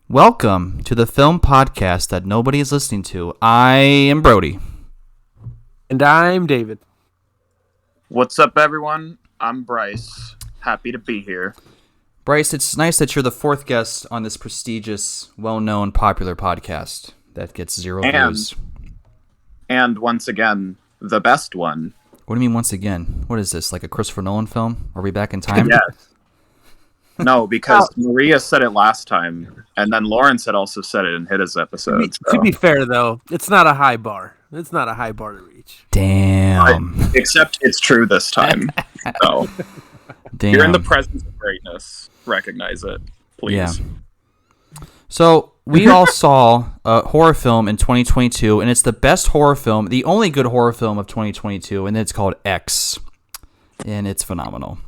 Welcome to the film podcast that nobody is listening to. I am Brodey. And I'm David. What's up, everyone? I'm Bryce. Happy to be here. Bryce, it's nice that you're the fourth guest on this prestigious, well-known, popular podcast that gets zero views. And once again, the best one. What do you mean once again? What is this, like a Christopher Nolan film? Are we back in time? Yes. No, because Maria said it last time, and then Lawrence had also said it in his episode. To be fair, though, it's not a high bar. It's not a high bar to reach. Damn. Except it's true this time. So, Damn. You're in the presence of greatness. Recognize it, please. Yeah. So, we all saw a horror film in 2022, and it's the best horror film, the only good horror film of 2022, and it's called X. And it's phenomenal.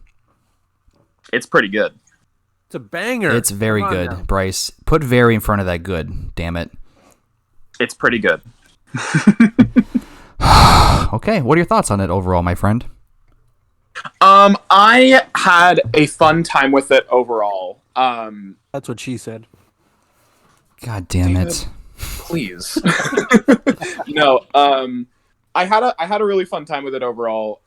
It's pretty good. It's a banger. It's very good, now. Bryce. Put very in front of that good, damn it. It's pretty good. Okay, what are your thoughts on it overall, my friend? I had a fun time with it overall. That's what she said. God damn it. Please. No, I had a really fun time with it overall.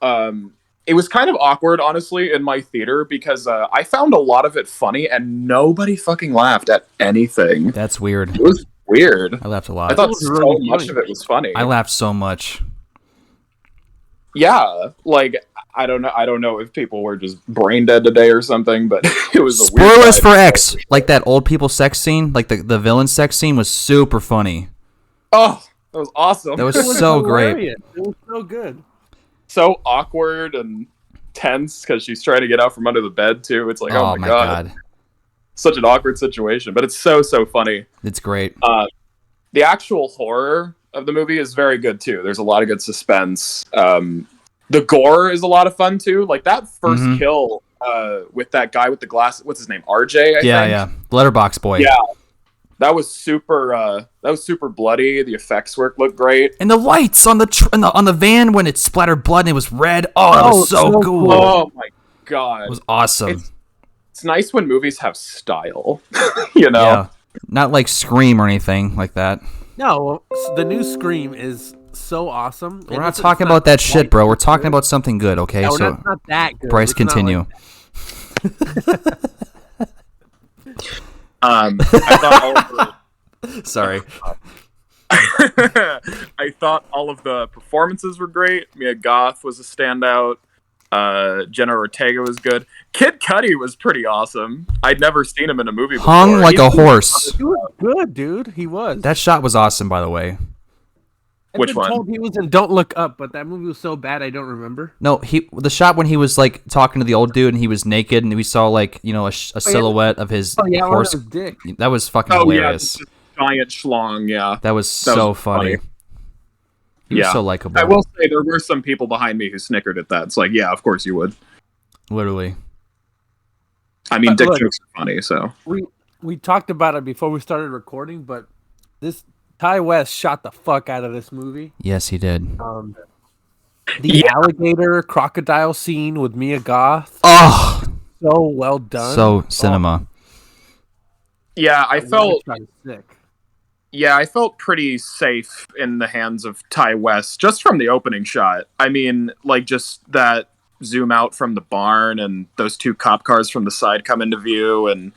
It was kind of awkward, honestly, in my theater because I found a lot of it funny and nobody fucking laughed at anything. That's weird. It was weird. I laughed a lot. I thought so much of it was funny. I laughed so much. Yeah, like I don't know if people were just brain dead today or something, but it was a weird Spoilers for X. Like that old people sex scene, like the villain sex scene was super funny. Oh, that was awesome. That was so great. It was so good. So awkward and tense because she's trying to get out from under the bed too. It's like, oh my god. Such an awkward situation, but it's so funny. It's great. The actual horror of the movie is very good too. There's a lot of good suspense. The gore is a lot of fun too. Like that first kill with that guy with the glass. What's his name? RJ. I think. Yeah. Letterbox boy. Yeah. That was super bloody. The effects work looked great. And the lights on the van when it splattered blood and it was red. Oh, that was so cool. Oh my god. It was awesome. It's nice when movies have style. You know? Yeah. Not like Scream or anything like that. No, the new Scream is so awesome. We're not talking about that shit, bro. We're talking about something good, okay? No, so not that good. Bryce, continue. I thought all of the... Sorry. I thought all of the performances were great. Mia Goth was a standout. Jenna Ortega was good. Kid Cudi was pretty awesome. I'd never seen him in a movie before. Hung like a horse. He was good, dude. He was. That shot was awesome, by the way. Which one? Told he was in Don't Look Up, but that movie was so bad I don't remember. No, the shot when he was like talking to the old dude and he was naked and we saw like a silhouette of his horse. Dick. That was fucking hilarious. Yeah, giant schlong. Yeah, that was so funny. He was so likable. I will say there were some people behind me who snickered at that. It's like, yeah, of course you would. Literally. I mean, dick jokes are funny. So we talked about it before we started recording, but this. Ty West shot the fuck out of this movie. Yes, he did. The alligator crocodile scene with Mia Goth. Oh, so well done. So cinema. Yeah, I felt sick. Yeah, I felt pretty safe in the hands of Ty West just from the opening shot. I mean, like just that zoom out from the barn and those two cop cars from the side come into view and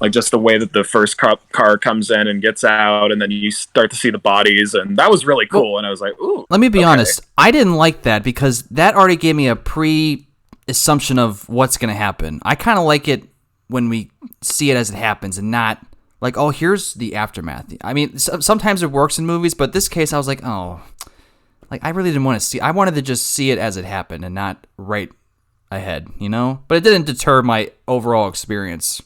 like just the way that the first car comes in and gets out, and then you start to see the bodies, and that was really cool. And I was like, "Ooh." Let me be honest. I didn't like that because that already gave me a pre-assumption of what's going to happen. I kind of like it when we see it as it happens, and not like, "Oh, here's the aftermath." I mean, sometimes it works in movies, but this case, I was like, "Oh, like I really didn't want to see. I wanted to just see it as it happened and not right ahead, you know." But it didn't deter my overall experience.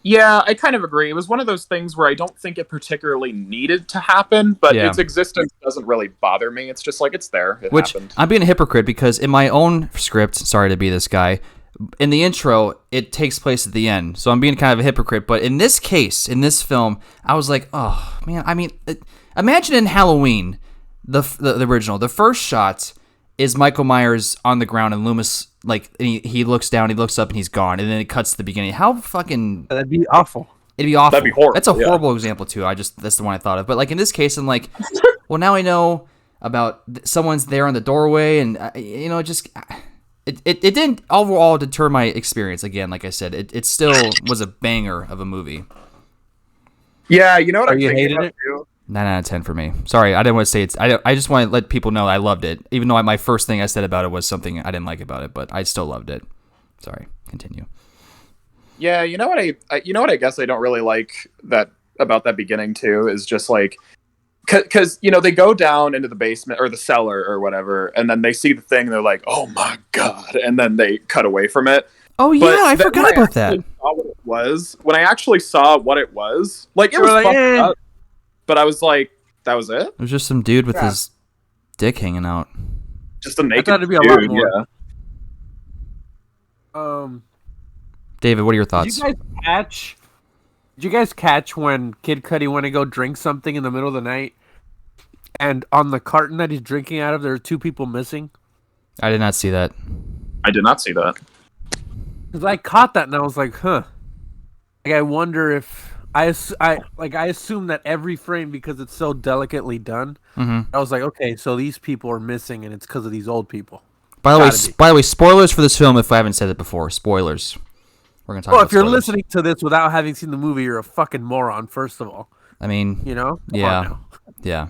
Yeah, I kind of agree. It was one of those things where I don't think it particularly needed to happen, but its existence doesn't really bother me. It's just like, it's there. It happened. I'm being a hypocrite because in my own script, sorry to be this guy, in the intro, it takes place at the end. So I'm being kind of a hypocrite. But in this case, in this film, I was like, oh, man. I mean, imagine in Halloween, the original, the first shot is Michael Myers on the ground and Loomis like he looks down, he looks up, and he's gone, and then it cuts to the beginning. How fucking that'd be awful. It'd be awful. That'd be horrible. That's a horrible example too. That's the one I thought of. But like in this case, I'm like, well, now I know about someone's there in the doorway, and it didn't overall deter my experience. Again, like I said, it still was a banger of a movie. Yeah, you know what? You hated it? 9 out of 10 for me. Sorry, I didn't want to say it's. I just want to let people know I loved it, even though my first thing I said about it was something I didn't like about it, but I still loved it. Sorry, continue. Yeah, you know what I guess I don't really like that about that beginning too is just like because they go down into the basement or the cellar or whatever, and then they see the thing, and they're like, "Oh my god!" and then they cut away from it. Oh yeah, I forgot about that. When I actually saw what it was, like it was fucked up, but I was like, "That was it." It was just some dude with his dick hanging out. Just a naked I thought it'd be dude. a lot more. Yeah. David, what are your thoughts? Did you guys catch when Kid Cudi went to go drink something in the middle of the night, and on the carton that he's drinking out of, there are 2 people missing? I did not see that. I did not see that. Because I caught that and I was like, huh. Like I wonder if I assume that every frame, because it's so delicately done. Mm-hmm. I was like, okay, so these people are missing, and it's because of these old people. By the way, spoilers for this film. If I haven't said it before, spoilers. We're gonna talk. Well, if you're listening to this without having seen the movie, you're a fucking moron. First of all, I mean, Come yeah, on now. yeah.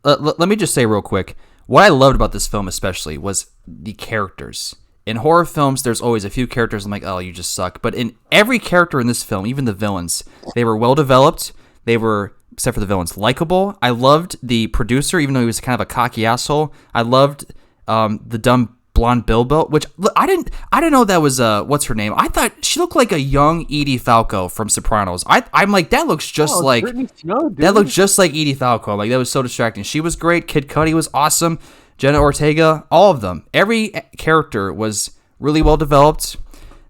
Let me just say real quick, what I loved about this film especially was the characters. In horror films, there's always a few characters I'm like, oh, you just suck. But in every character in this film, even the villains, they were well developed. They were, except for the villains, likable. I loved the producer, even though he was kind of a cocky asshole. I loved the dumb blonde Bilbo, which I didn't know that was what's her name. I thought she looked like a young Edie Falco from Sopranos. I'm like, that looks just like that looks just like Edie Falco. Like that was so distracting. She was great. Kid Cudi was awesome. Jenna Ortega, all of them. Every character was really well developed.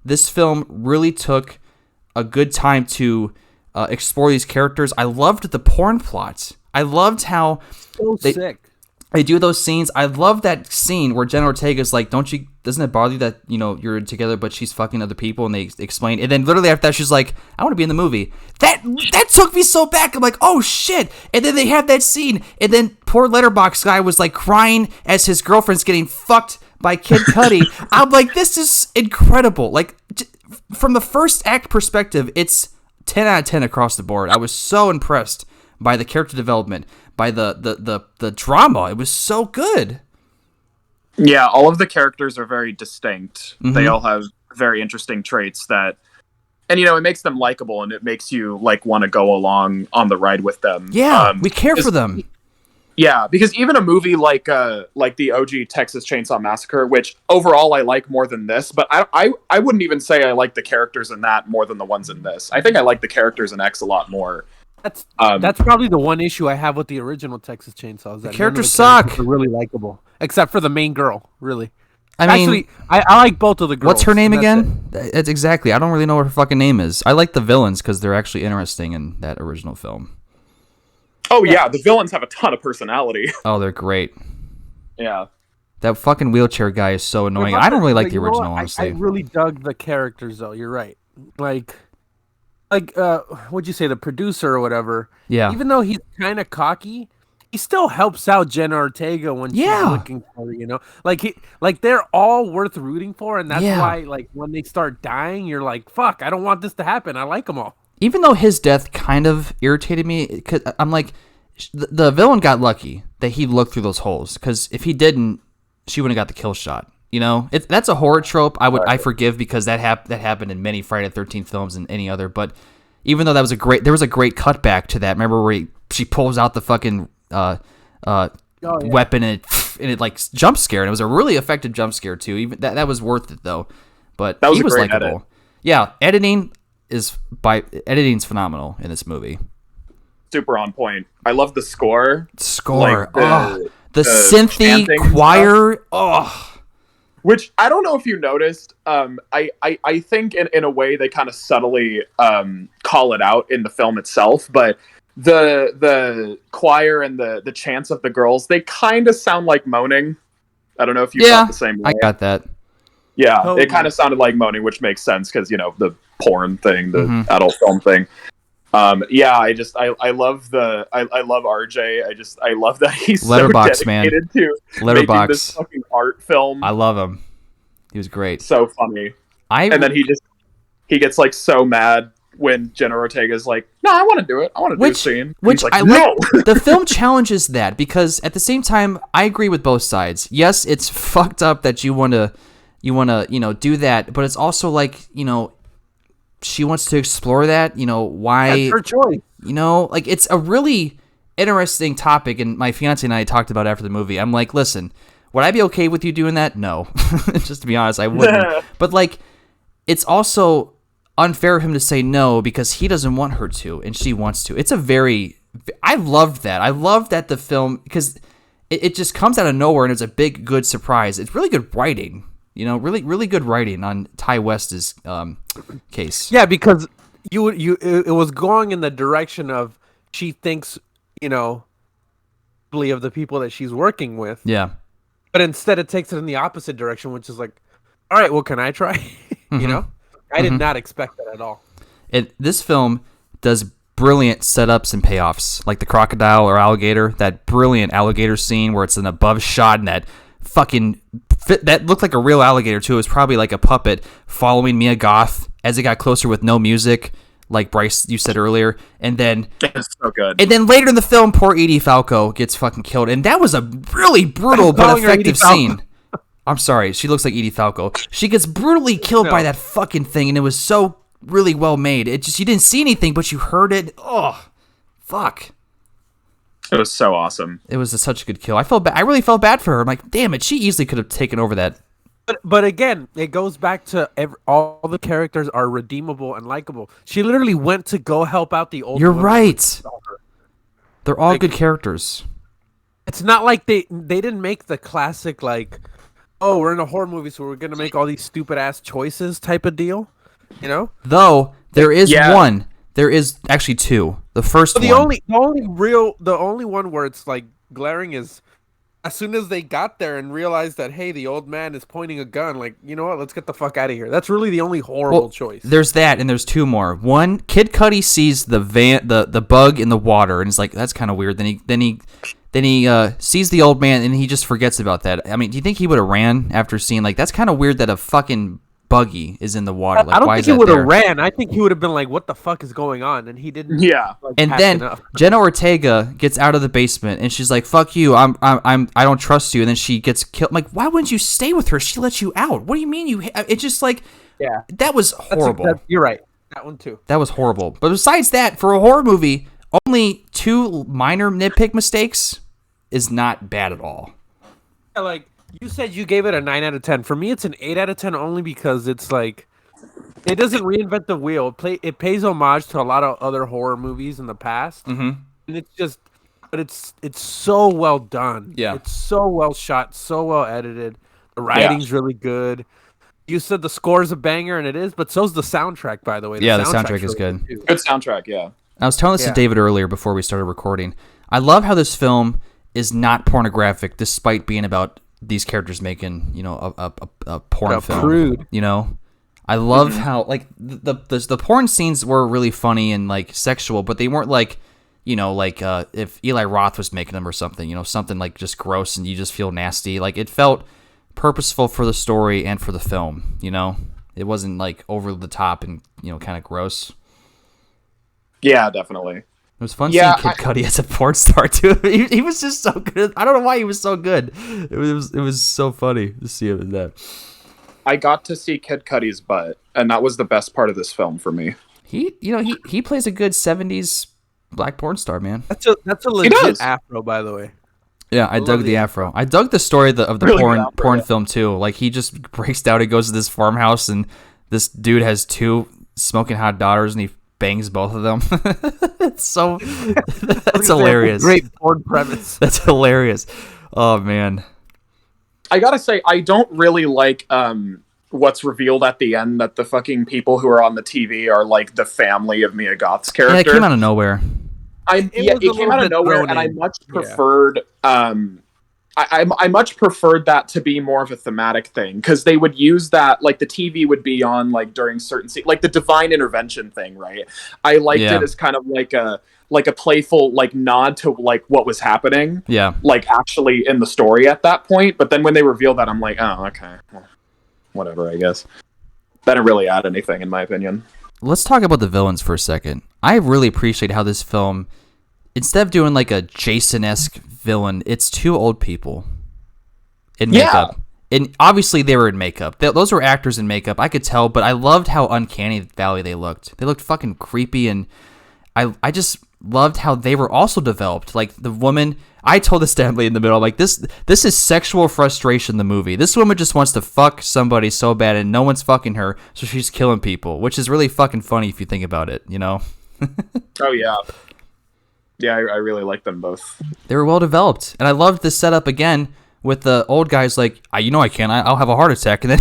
This film really took a good time to explore these characters. I loved the porn plots. I loved how sick. They do those scenes. I love that scene where Jenna Ortega's like, doesn't it bother you that, you're together, but she's fucking other people, and they explain. And then literally after that, she's like, I want to be in the movie. That took me so back. I'm like, oh shit. And then they have that scene, and then poor Letterboxd guy was like crying as his girlfriend's getting fucked by Kid Cudi. I'm like, this is incredible. Like, from the first act perspective, it's 10 out of 10 across the board. I was so impressed by the character development, by the drama. It was so good. Yeah, all of the characters are very distinct. Mm-hmm. They all have very interesting traits that, and it makes them likable, and it makes you like want to go along on the ride with them. Yeah, we care for them. Yeah, because even a movie like the OG Texas Chainsaw Massacre, which overall I like more than this, but I wouldn't even say I like the characters in that more than the ones in this. I think I like the characters in X a lot more. That's probably the one issue I have with the original Texas Chainsaw. The characters suck. They're really likable, except for the main girl. Really, I like both of the girls. What's her name again? It's exactly. I don't really know what her fucking name is. I like the villains because they're actually interesting in that original film. Oh yeah, the villains have a ton of personality. Oh, they're great. Yeah. That fucking wheelchair guy is so annoying. I don't really like the original, honestly. I really dug the characters, though. You're right. Like, what'd you say, the producer or whatever? Yeah. Even though he's kind of cocky, he still helps out Jenna Ortega when she's looking for her, Like they're all worth rooting for, and that's why, like, when they start dying, you're like, fuck, I don't want this to happen. I like them all. Even though his death kind of irritated me, because I'm like, the villain got lucky that he looked through those holes, because if he didn't, she wouldn't have got the kill shot. That's a horror trope I forgive, because that happened in many Friday the 13th films and any other. But even though there was a great cutback to that. Remember where she pulls out the fucking weapon and it like jump scare, and it was a really effective jump scare too. Even that was worth it though. But that was he was great likable. Edit. Yeah, editing's phenomenal in this movie. Super on point. I love the score. Like the synthy choir. Which I don't know if you noticed. I think in a way they kind of subtly call it out in the film itself, but the choir and the chants of the girls, they kind of sound like moaning. I don't know if you thought the same way. I got that. Yeah, it kind of sounded like moaning, which makes sense because the porn thing, the adult film thing. Yeah, I love I love RJ. I love that he's Letterbox, so dedicated to Letterbox. making this fucking art film. I love him. He was great. So funny. And then he gets like so mad when Jenna Ortega's like, "No, I want to do it. I want to do the scene." Which like, I no. like. The film challenges that because at the same time, I agree with both sides. Yes, it's fucked up that you want to do that, but it's also like, she wants to explore that, why. That's her choice. Like it's a really interesting topic, and my fiance and I talked about it after the movie. I'm like, listen, would I be okay with you doing that? No. Just to be honest, I wouldn't. But like, it's also unfair of him to say no because he doesn't want her to and she wants to. I loved that. I loved that the film, because it just comes out of nowhere and it's a big, good surprise. It's really good writing, really, really good writing on Ty West's case. Yeah, because it was going in the direction of she thinks, of the people that she's working with. Yeah. But instead it takes it in the opposite direction, which is like, all right, well, can I try? I did not expect that at all. This film does brilliant setups and payoffs, like the crocodile or alligator, that brilliant alligator scene where it's an above shot and that fucking that looked like a real alligator too. It was probably like a puppet following Mia Goth as it got closer with no music, like Bryce, you said earlier. And then it's so good. And then later in the film, poor Edie Falco gets fucking killed, and that was a really brutal but effective scene. I'm sorry, she looks like Edie Falco. She gets brutally killed by that fucking thing, and it was so really well made. It just, you didn't see anything, but you heard it. Oh, fuck. It was so awesome. It was such a good kill. I really felt bad for her. I'm like, damn it, she easily could have taken over that. But again, it goes back to all the characters are redeemable and likable. She literally went to go help out the old. You're right. They're all good characters. It's not like they didn't make the classic like, oh, we're in a horror movie, so we're gonna make all these stupid ass choices type of deal, Though there is one. There is actually two. The first one. The only one where it's like glaring is as soon as they got there and realized that, hey, the old man is pointing a gun, like, you know what, let's get the fuck out of here. That's really the only horrible choice. There's that, and there's two more. One, Kid Cudi sees the bug in the water, and it's like, that's kind of weird. Then he sees the old man, and he just forgets about that. I mean, do you think he would have ran after seeing, like, that's kind of weird that a fucking buggy is in the water? Like, I don't why think is he would that have ran. I think he would have been like, what the fuck is going on? And he didn't. Yeah. Like, and then Jenna Ortega gets out of the basement, and she's like, fuck you, I don't trust you. And then she gets killed. I'm like, why wouldn't you stay with her? She let you out. What do you mean it's just like, yeah, that was horrible. You're right. That one too. That was horrible. But besides that, for a horror movie, only two minor nitpick mistakes is not bad at all. Yeah, like, you said you gave it a 9 out of 10. For me, it's an 8 out of 10 only because it's like, it doesn't reinvent the wheel. It pays homage to a lot of other horror movies in the past. Mm-hmm. And it's just, but it's so well done. Yeah. It's so well shot, so well edited. The writing's really good. You said the score's a banger, and it is, but so's the soundtrack, by the way. The soundtrack is good. Good soundtrack, yeah. I was telling this to David earlier before we started recording. I love how this film is not pornographic, despite being about these characters making, a porn film. Prude. I love how, like, the porn scenes were really funny and, like, sexual, but they weren't like, if Eli Roth was making them or something, something like just gross and you just feel nasty. Like, it felt purposeful for the story and for the film. It wasn't like over the top and kind of gross. Yeah, definitely. It was fun seeing Kid Cudi as a porn star too. He was just so good. I don't know why he was so good. It was so funny to see him in that. I got to see Kid Cudi's butt, and that was the best part of this film for me. He plays a good 70s black porn star, man. That's a legit afro, by the way. Yeah, I dug the afro. I dug the story of the really porn film too. Like, he just breaks down, he goes to this farmhouse, and this dude has two smoking hot daughters, and he bangs both of them. That's hilarious. Great porn premise. That's hilarious. Oh man. I gotta say, I don't really like what's revealed at the end, that the fucking people who are on the TV are like the family of Mia Goth's character. Yeah, it came out of nowhere. It came out of nowhere, and I much preferred I much preferred that to be more of a thematic thing, because they would use that, like the TV would be on like during certain like the divine intervention thing, right? I liked it as kind of like a playful like nod to like what was happening, like actually in the story at that point. But then when they revealed that, I'm like, oh, okay, well, whatever, I guess. That didn't really add anything, in my opinion. Let's talk about the villains for a second. I really appreciate how this film, instead of doing like a Jason-esque villain, it's two old people in makeup. And obviously they were in makeup. Those were actors in makeup. I could tell, but I loved how uncanny valley they looked. They looked fucking creepy, and I just loved how they were also developed. Like the woman, I told this to Emily in the middle, like this is sexual frustration, the movie. This woman just wants to fuck somebody so bad and no one's fucking her, so she's killing people, which is really fucking funny if you think about it, you know? Oh, yeah. Yeah, I really like them both. They were well developed. And I loved the setup again with the old guys like, I can't, I'll have a heart attack. And then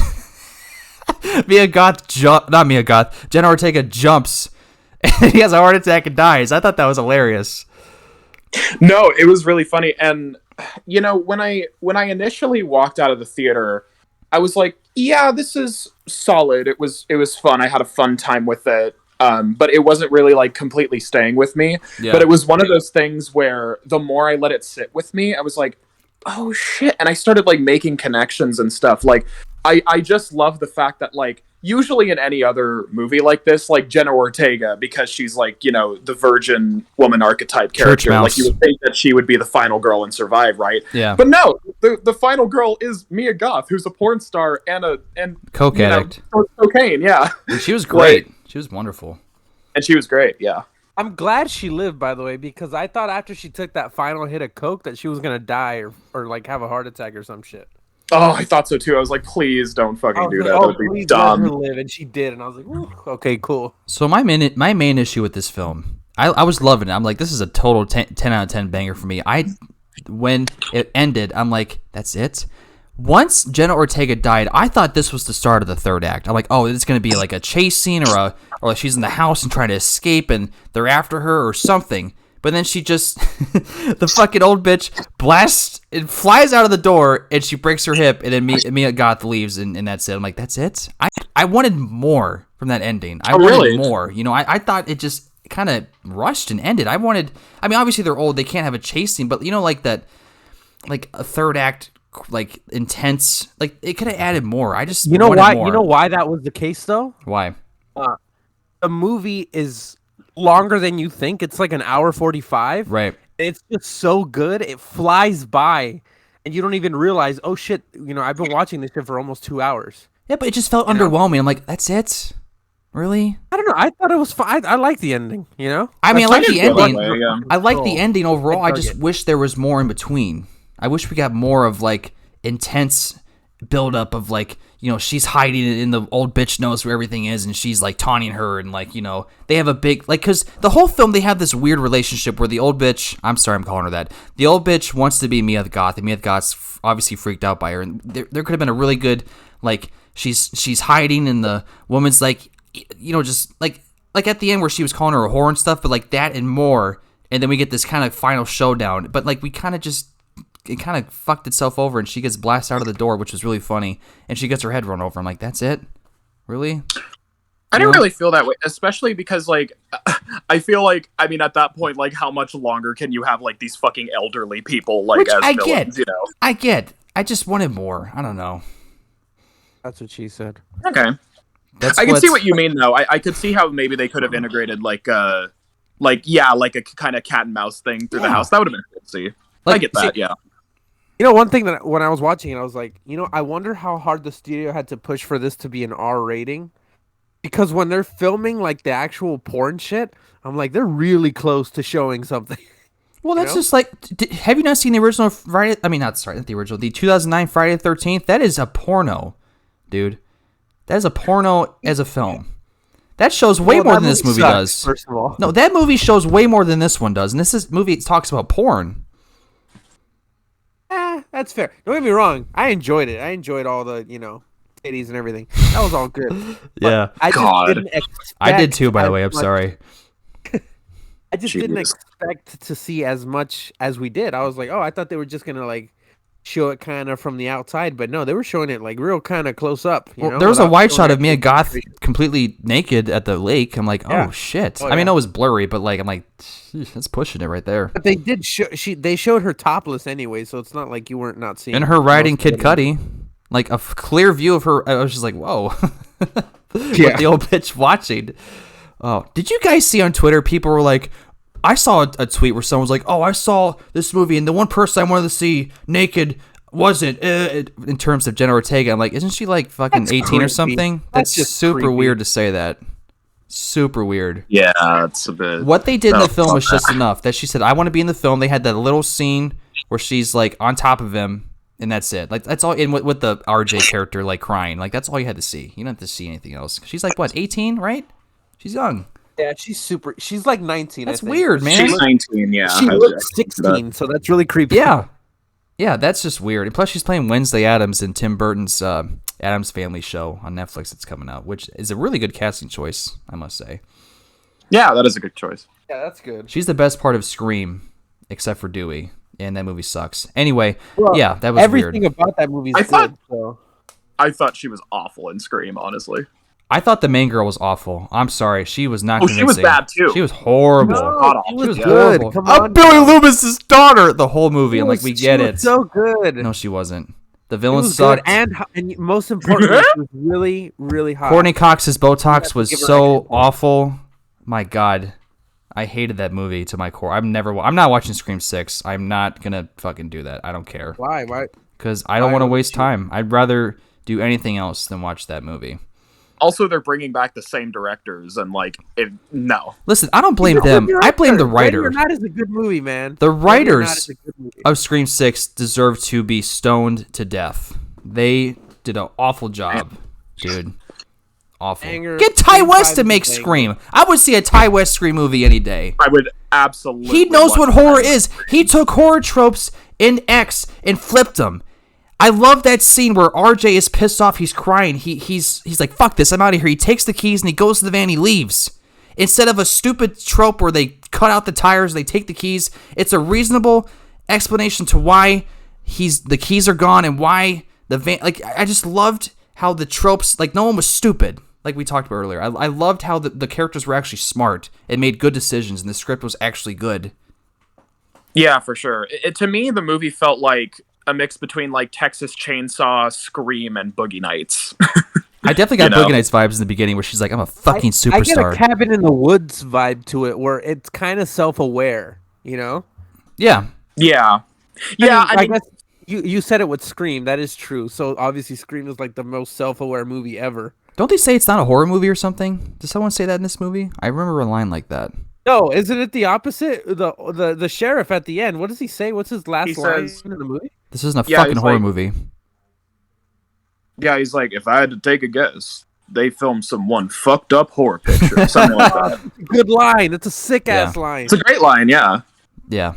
Jenna Ortega jumps and he has a heart attack and dies. I thought that was hilarious. No, it was really funny. And, you know, when I initially walked out of the theater, I was like, yeah, this is solid. It was fun. I had a fun time with it. But it wasn't really like completely staying with me. Yeah. But it was one of those things where the more I let it sit with me, I was like, oh shit. And I started like making connections and stuff. Like I just love the fact that like usually in any other movie like this, like Jenna Ortega, because she's like, you know, the virgin woman archetype character, like you would think that she would be the final girl and survive, right? Yeah. But no, the final girl is Mia Goth, who's a porn star and coke addict. Cocaine, yeah. And she was great. She was wonderful. And she was great, yeah. I'm glad she lived, by the way, because I thought after she took that final hit of coke that she was gonna die or like have a heart attack or some shit. Oh, I thought so too. I was like, please don't fucking do that. That would be dumb. Let her live, and she did, and I was like, ooh, okay, cool. So my main issue with this film, I was loving it. I'm like, this is a total 10 out of 10 banger for me. When it ended, I'm like, that's it? Once Jenna Ortega died, I thought this was the start of the third act. I'm like, oh, it's going to be like a chase scene or like she's in the house and trying to escape and they're after her or something. But then she just, the fucking old bitch blasts, it flies out of the door and she breaks her hip and then Mia Goth leaves and that's it. I'm like, that's it? I wanted more from that ending. I wanted more. You know, I thought it just kind of rushed and ended. I mean, obviously they're old. They can't have a chase scene, but you know, like that, like a third act, like intense, like it could have added more. I just wanted more. You know why that was the case though? Why? The movie is longer than you think. It's like an hour 45. Right. It's just so good. It flies by, and you don't even realize. Oh shit! You know, I've been watching this shit for almost 2 hours. Yeah, but it just felt underwhelming. I'm like, that's it. Really? I don't know. I thought it was fine. I like the ending. You know. I mean, I like the ending. I like the ending overall. I just wish there was more in between. I wish we got more of like intense buildup of like, you know, she's hiding it in the old bitch knows where everything is and she's like taunting her and like, you know, they have a big like, because the whole film they have this weird relationship where the old bitch, I'm sorry I'm calling her that, the old bitch wants to be Mia Goth and Mia Goth's obviously freaked out by her, and there could have been a really good like she's hiding and the woman's like, you know, just like at the end where she was calling her a whore and stuff, but like that and more, and then we get this kind of final showdown, but like we kind of just, it kind of fucked itself over and she gets blasted out of the door, which was really funny, and she gets her head run over. I'm like, that's it? Really? I didn't really feel that way, especially because like I feel like, I mean, at that point, like how much longer can you have like these fucking elderly people like as villains, you know? I get. I just wanted more. I don't know. That's what she said. Okay. I can see what you mean though. I could see how maybe they could have integrated like a kind of cat and mouse thing through the house. That would have been cool to see. Like, I get that, yeah. You know, one thing that when I was watching it, I was like, you know, I wonder how hard the studio had to push for this to be an R rating. Because when they're filming, like, the actual porn shit, I'm like, they're really close to showing something. Well, that's just like, have you not seen the original Friday? I mean, not the original, the 2009 Friday the 13th? That is a porno, dude. That is a porno as a film. That shows way more than this movie does. First of all. No, that movie shows way more than this one does. And this movie talks about porn. That's fair. Don't get me wrong. I enjoyed it. I enjoyed all the, you know, titties and everything. That was all good. Yeah. I just didn't expect. I did too, by the way. I'm sorry. I just didn't expect to see as much as we did. I was like, oh, I thought they were just gonna like show it kind of from the outside, but no, they were showing it like real kind of close up. There was a wide shot of Mia Goth completely naked at the lake. I'm like, oh shit. I mean, it was blurry, but like, I'm like, that's pushing it right there. But they did they showed her topless anyway, so it's not like you weren't not seeing. And her riding Kid Cudi, like a clear view of her. I was just like, whoa. With the old bitch watching. Oh, did you guys see on Twitter? People were like, I saw a tweet where someone was like, "Oh, I saw this movie, and the one person I wanted to see naked wasn't." In terms of Jenna Ortega, I'm like, isn't she like fucking 18 or something? That's just super weird to say that. Super weird. Yeah, it's a bit. What they did in the film was just enough. That she said, "I want to be in the film." They had that little scene where she's like on top of him, and that's it. Like that's all. And with the RJ character like crying, like that's all you had to see. You don't have to see anything else. She's like what, 18, right? She's young. Yeah, she's like 19. That's weird, man. She's 19, yeah. She looks 16, so that's really creepy. Yeah. Yeah, that's just weird. And plus, she's playing Wednesday Addams in Tim Burton's Addams Family show on Netflix that's coming out, which is a really good casting choice, I must say. Yeah, that is a good choice. Yeah, that's good. She's the best part of Scream, except for Dewey, and that movie sucks. Anyway, yeah, that was everything weird. about that movie is good. I thought she was awful in Scream, honestly. I thought the main girl was awful. I'm sorry. She was not convincing. She was bad, too. She was horrible. No, she was good. horrible. Come I'm on, Billy Loomis's daughter. The whole movie. I'm like, we get she it. Was so good. No, she wasn't. The villain sucked. sucked. And most importantly, she was really, really hot. Courtney Cox's Botox was so awful. My God. I hated that movie to my core. I'm not watching Scream 6. I'm not going to fucking do that. I don't care. Why? Because I don't want to waste time. I'd rather do anything else than watch that movie. Also, they're bringing back the same directors, and no. Listen, I don't blame them. I blame the writer. That is a good movie, man. The writers of Scream 6 deserve to be stoned to death. They did an awful job, dude. Awful. Get Ty West to make Scream. I would see a Ty West Scream movie any day. I would absolutely. He knows what horror is. He took horror tropes in X and flipped them. I love that scene where RJ is pissed off. He's crying. He's like, fuck this. I'm out of here. He takes the keys and he goes to the van. He leaves. Instead of a stupid trope where they cut out the tires, they take the keys. It's a reasonable explanation to why the keys are gone and why the van. Like, I just loved how the tropes, like, no one was stupid, like we talked about earlier. I loved how the characters were actually smart and made good decisions, and the script was actually good. Yeah, for sure. To me, the movie felt like a mix between like Texas Chainsaw, Scream, and Boogie Nights. I definitely got Boogie Nights vibes in the beginning where she's like, I'm a fucking superstar. I get a Cabin in the Woods vibe to it where it's kind of self-aware, you know? Yeah. Yeah. Yeah, I guess you said it with Scream. That is true. So obviously Scream is like the most self-aware movie ever. Don't they say it's not a horror movie or something? Did someone say that in this movie? I remember a line like that. No, isn't it the opposite? The sheriff at the end, what does he say? What's his last line in the movie? This isn't a fucking horror movie. Yeah, he's like, if I had to take a guess, they filmed some one fucked up horror picture. Something like that. Good line. It's a sick ass line. It's a great line, yeah. Yeah.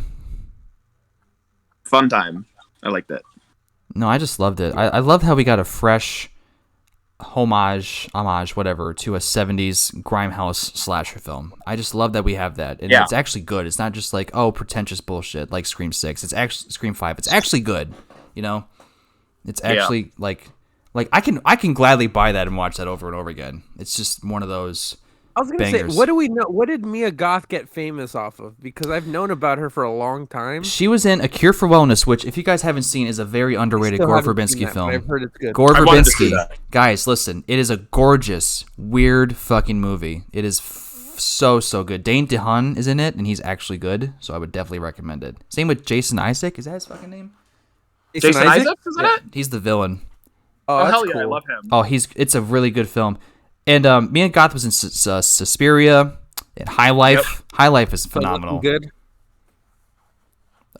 Fun time. I like that. No, I just loved it. I loved how we got a fresh homage, whatever, to a 70s Grimehouse slasher film. I just love that we have that. And it's actually good. It's not just like, oh, pretentious bullshit like Scream 6. It's actually Scream 5. It's actually good, you know? It's actually like I can gladly buy that and watch that over and over again. It's just one of those I was gonna say, what do we know? What did Mia Goth get famous off of? Because I've known about her for a long time. She was in A Cure for Wellness, which, if you guys haven't seen, is a very underrated Gore Verbinski film. I've heard it's good. Gore Verbinski, guys, listen, it is a gorgeous, weird fucking movie. It is so good. Dane DeHaan is in it, and he's actually good, so I would definitely recommend it. Same with Jason Isaac. Is that his fucking name? Jason Isaac? Is that it? He's the villain. Oh hell yeah, cool. I love him. Oh, it's a really good film. And Mia Goth was in Suspiria and High Life. Yep. High Life is phenomenal. Good.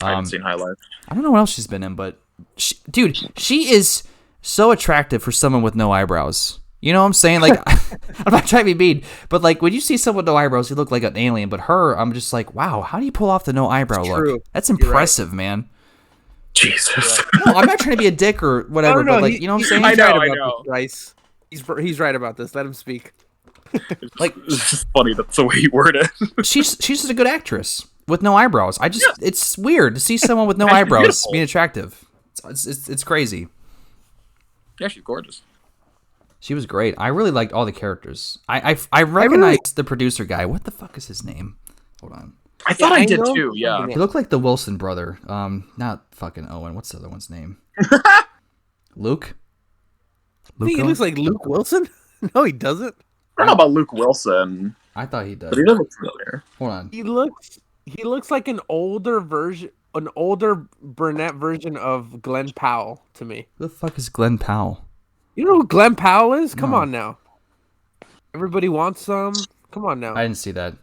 I haven't seen High Life. I don't know what else she's been in, but she is so attractive for someone with no eyebrows. You know what I'm saying? Like, I'm not trying to be mean, but like when you see someone with no eyebrows, you look like an alien. But her, I'm just like, wow, how do you pull off the no eyebrow look? That's impressive, man. Jesus. No, I'm not trying to be a dick or whatever, but like, you know what I'm saying? I know. Bryce. He's right about this. Let him speak. Like, it's just funny that's the way you word it. she's just a good actress with no eyebrows. It's weird to see someone with no eyebrows being attractive. It's crazy. Yeah, she's gorgeous. She was great. I really liked all the characters. I recognized the producer guy. What the fuck is his name? Hold on. I thought I did too. Yeah, He looked like the Wilson brother. Not fucking Owen. What's the other one's name? Luke. He looks like Luke Wilson. No, he doesn't. I don't know about Luke Wilson. I thought he does. But he doesn't look familiar. Hold on. He looks like an older brunette version of Glenn Powell to me. Who the fuck is Glenn Powell? You know who Glenn Powell is? Come No. on now. Everybody wants some. Come on now. I didn't see that.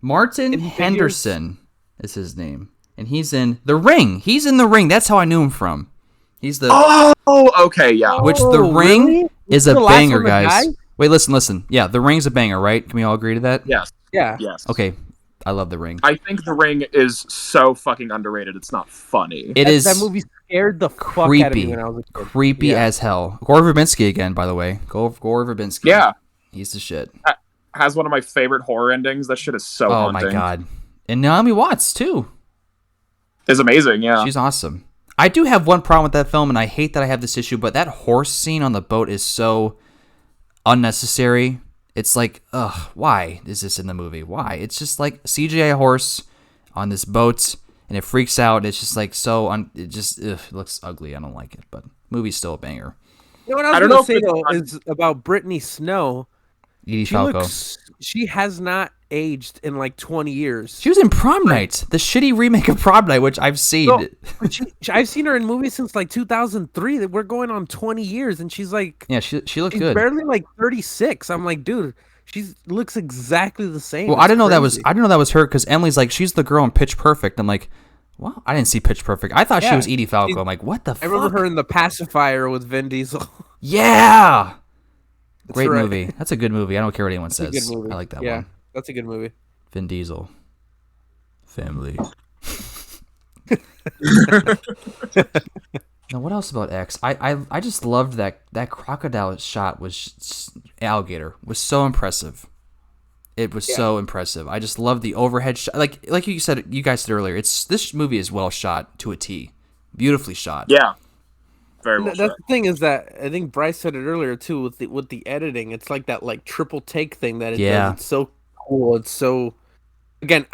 Martin Henderson is his name, and he's in The Ring. He's in The Ring. That's how I knew him from. He's the Oh, okay, yeah. which The Ring really? is The a last banger, one to guys. die? Wait, listen. Yeah, The Ring's a banger, right? Can we all agree to that? Yes. Yeah. Yes. Okay, I love The Ring. I think The Ring is so fucking underrated. It's not funny. It is That movie scared the fuck out of creepy, me when I was a kid. creepy Yeah. as hell. Gore Verbinski again, by the way. Gore Verbinski. Yeah. He's the shit. Has one of my favorite horror endings. That shit is so Oh haunting. my god. And Naomi Watts too. It's amazing, yeah. She's awesome. I do have one problem with that film, and I hate that I have this issue, but that horse scene on the boat is so unnecessary. It's like, ugh, why is this in the movie? Why? It's just like CGI horse on this boat, and it freaks out. It's just like it looks ugly. I don't like it, but movie's still a banger. You know what I was going to say, though, is about Brittany Snow. Edie Falco. She has not aged in like 20 years. She was in Prom Night, the shitty remake of Prom Night, which I've seen. No, I've seen her in movies since like 2003. That we're going on 20 years, and she's like, yeah, she looked she's good. barely like 36. I'm like, dude, she looks exactly the same. Well, I didn't know that was her because Emily's like, she's the girl in Pitch Perfect. I'm like, well, I didn't see Pitch Perfect. I thought she was Edie Falco. I'm like, what the fuck? I remember her in The Pacifier with Vin Diesel. Yeah. Great right. movie. That's a good movie. I don't care what anyone says. That's a good movie. I like that Yeah, one. that's a good movie. Vin Diesel. Family. Now, what else about X? I just loved that crocodile shot alligator was so impressive. It was so impressive. I just love the overhead shot. Like you guys said earlier, this movie is well shot to a T. Beautifully shot. Yeah. Very well That's shot. the thing is that I think Bryce said it earlier too with the editing. It's like that like triple take thing that it does. It's so cool. It's so. Again,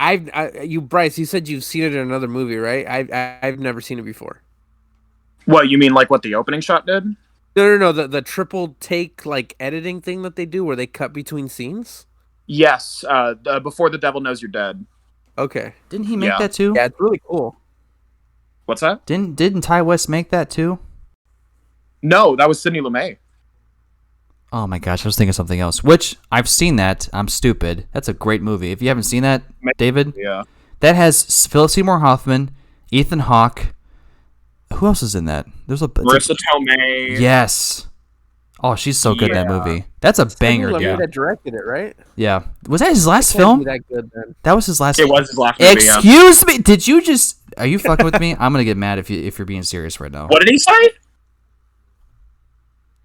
Bryce, you said you've seen it in another movie, right? I've never seen it before. What, you mean like what the opening shot did? No. The triple take like editing thing that they do where they cut between scenes. Yes. Before the Devil Knows You're Dead. Okay. Didn't he make that too? Yeah, it's really cool. What's that? Didn't Ty West make that too? No, that was Sidney Lumet. Oh my gosh, I was thinking of something else. Which I've seen that. I'm stupid. That's a great movie. If you haven't seen that, David, Yeah. that has Philip Seymour Hoffman, Ethan Hawke. Who else is in that? Marissa Tomei. Yes. Oh, she's so good in that movie. That's a banger, Sidney Lumet dude. that directed it, right? Yeah. Was that his last Can't film? be that good then. That was his last. It was his last movie. Excuse me. Did you just? Are you fucking with me? I'm gonna get mad if you're being serious right now. What did he say?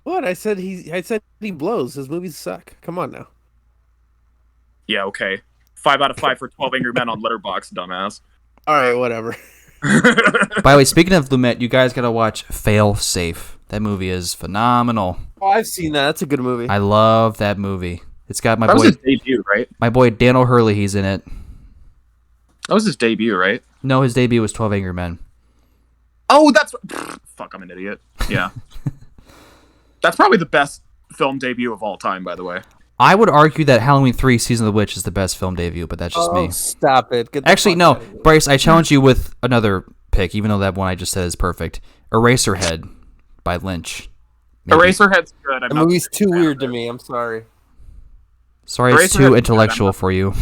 What? I said he blows. His movies suck. Come on now. Yeah, okay. 5 out of 5 for 12 Angry Men on Letterboxd, dumbass. All right, whatever. By the way, speaking of Lumet, you guys gotta watch Fail Safe. That movie is phenomenal. Oh, I've seen that. That's a good movie. I love that movie. It's got my That was boy, his debut, right? my boy Dan O'Hurley. He's in it. That was his debut, right? No, his debut was 12 Angry Men. Oh, that's... Fuck, I'm an idiot. Yeah. That's probably the best film debut of all time, by the way. I would argue that Halloween 3 Season of the Witch is the best film debut, but that's just me. Stop it. Get the Actually, fuck no. out of here. Bryce, I challenge you with another pick, even though that one I just said is perfect. Eraserhead by Lynch. Maybe. Eraserhead's good. The movie's too weird to me. I'm sorry. Sorry, it's too Eraserhead's intellectual for you.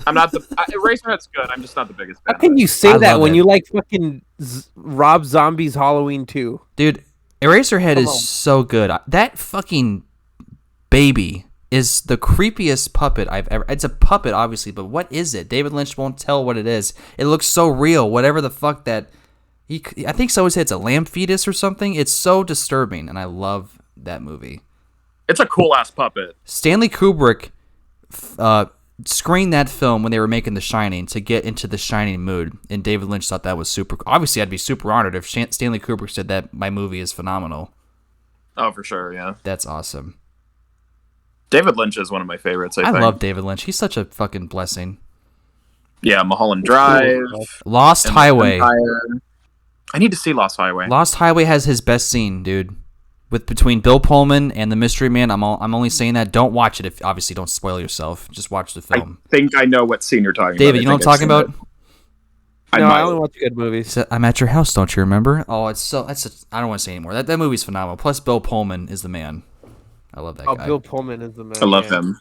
I'm not the... Eraserhead's good. I'm just not the biggest fan. How can you say I that love when it. you like fucking Rob Zombie's Halloween 2? Dude, Eraserhead Come is on. so good. That fucking baby is the creepiest puppet I've ever... It's a puppet, obviously, but what is it? David Lynch won't tell what it is. It looks so real. Whatever the fuck that... I think someone said it's a lamb fetus or something. It's so disturbing, and I love that movie. It's a cool-ass puppet. Stanley Kubrick screened that film when they were making The Shining to get into the Shining mood, and David Lynch thought that was super. Obviously, I'd be super honored if Stanley Kubrick said that my movie is phenomenal. Oh, for sure, yeah. That's awesome. David Lynch is one of my favorites, I think. love David Lynch. He's such a fucking blessing. Yeah, Mulholland Drive. Lost Highway. I need to see Lost Highway. Lost Highway has his best scene, dude. Between Bill Pullman and the Mystery Man, I'm only saying that. Don't watch it. If obviously, don't spoil yourself. Just watch the film. I think I know what scene you're talking David, about. you know what I'm talking about? I only watch good movies. I'm at your house. Don't you remember? Oh, I don't want to say anymore. That movie's phenomenal. Plus, Bill Pullman is the man. I love that guy. Bill Pullman is the man. I love him.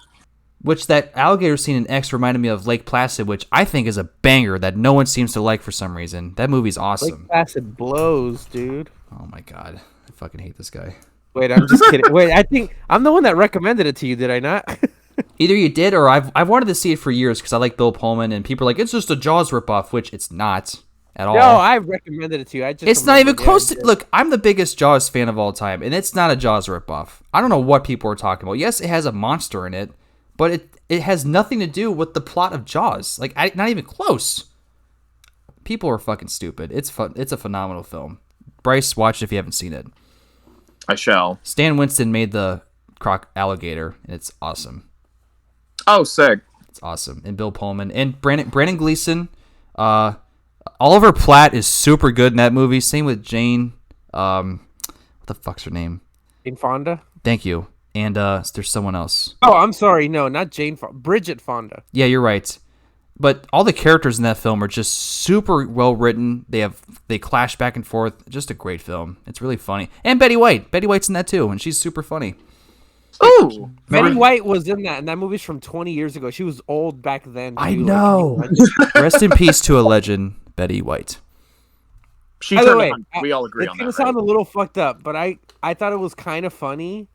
Which that alligator scene in X reminded me of Lake Placid, which I think is a banger that no one seems to like for some reason. That movie's awesome. Lake Placid blows, dude. Oh my god, I fucking hate this guy. Wait, I'm just kidding. Wait, I think I'm the one that recommended it to you, did I not? Either you did or I've wanted to see it for years because I like Bill Pullman and people are like, it's just a Jaws ripoff, which it's not at all. No, I recommended it to you. It's not even close to. Look, I'm the biggest Jaws fan of all time, and it's not a Jaws ripoff. I don't know what people are talking about. Yes, it has a monster in it, but it has nothing to do with the plot of Jaws. Like, not even close. People are fucking stupid. It's fun. It's a phenomenal film. Bryce, watch it if you haven't seen it. I shall. Stan Winston made the croc alligator, and it's awesome. Oh, sick. It's awesome. And Bill Pullman. And Brandon Gleeson. Oliver Platt is super good in that movie. Same with Jane. What the fuck's her name? Jane Fonda? Thank you. And there's someone else. Oh, I'm sorry. No, not Jane Fonda. Bridget Fonda. Yeah, you're right. But all the characters in that film are just super well written. They clash back and forth. Just a great film. It's really funny. And Betty White. Betty White's in that too, and she's super funny. Ooh. Betty White was in that, and that movie's from 20 years ago. She was old back then. I know. Rest in peace to a legend, Betty White. She By the way, we all agree on that. It's going to sound a little fucked up, but I thought it was kind of funny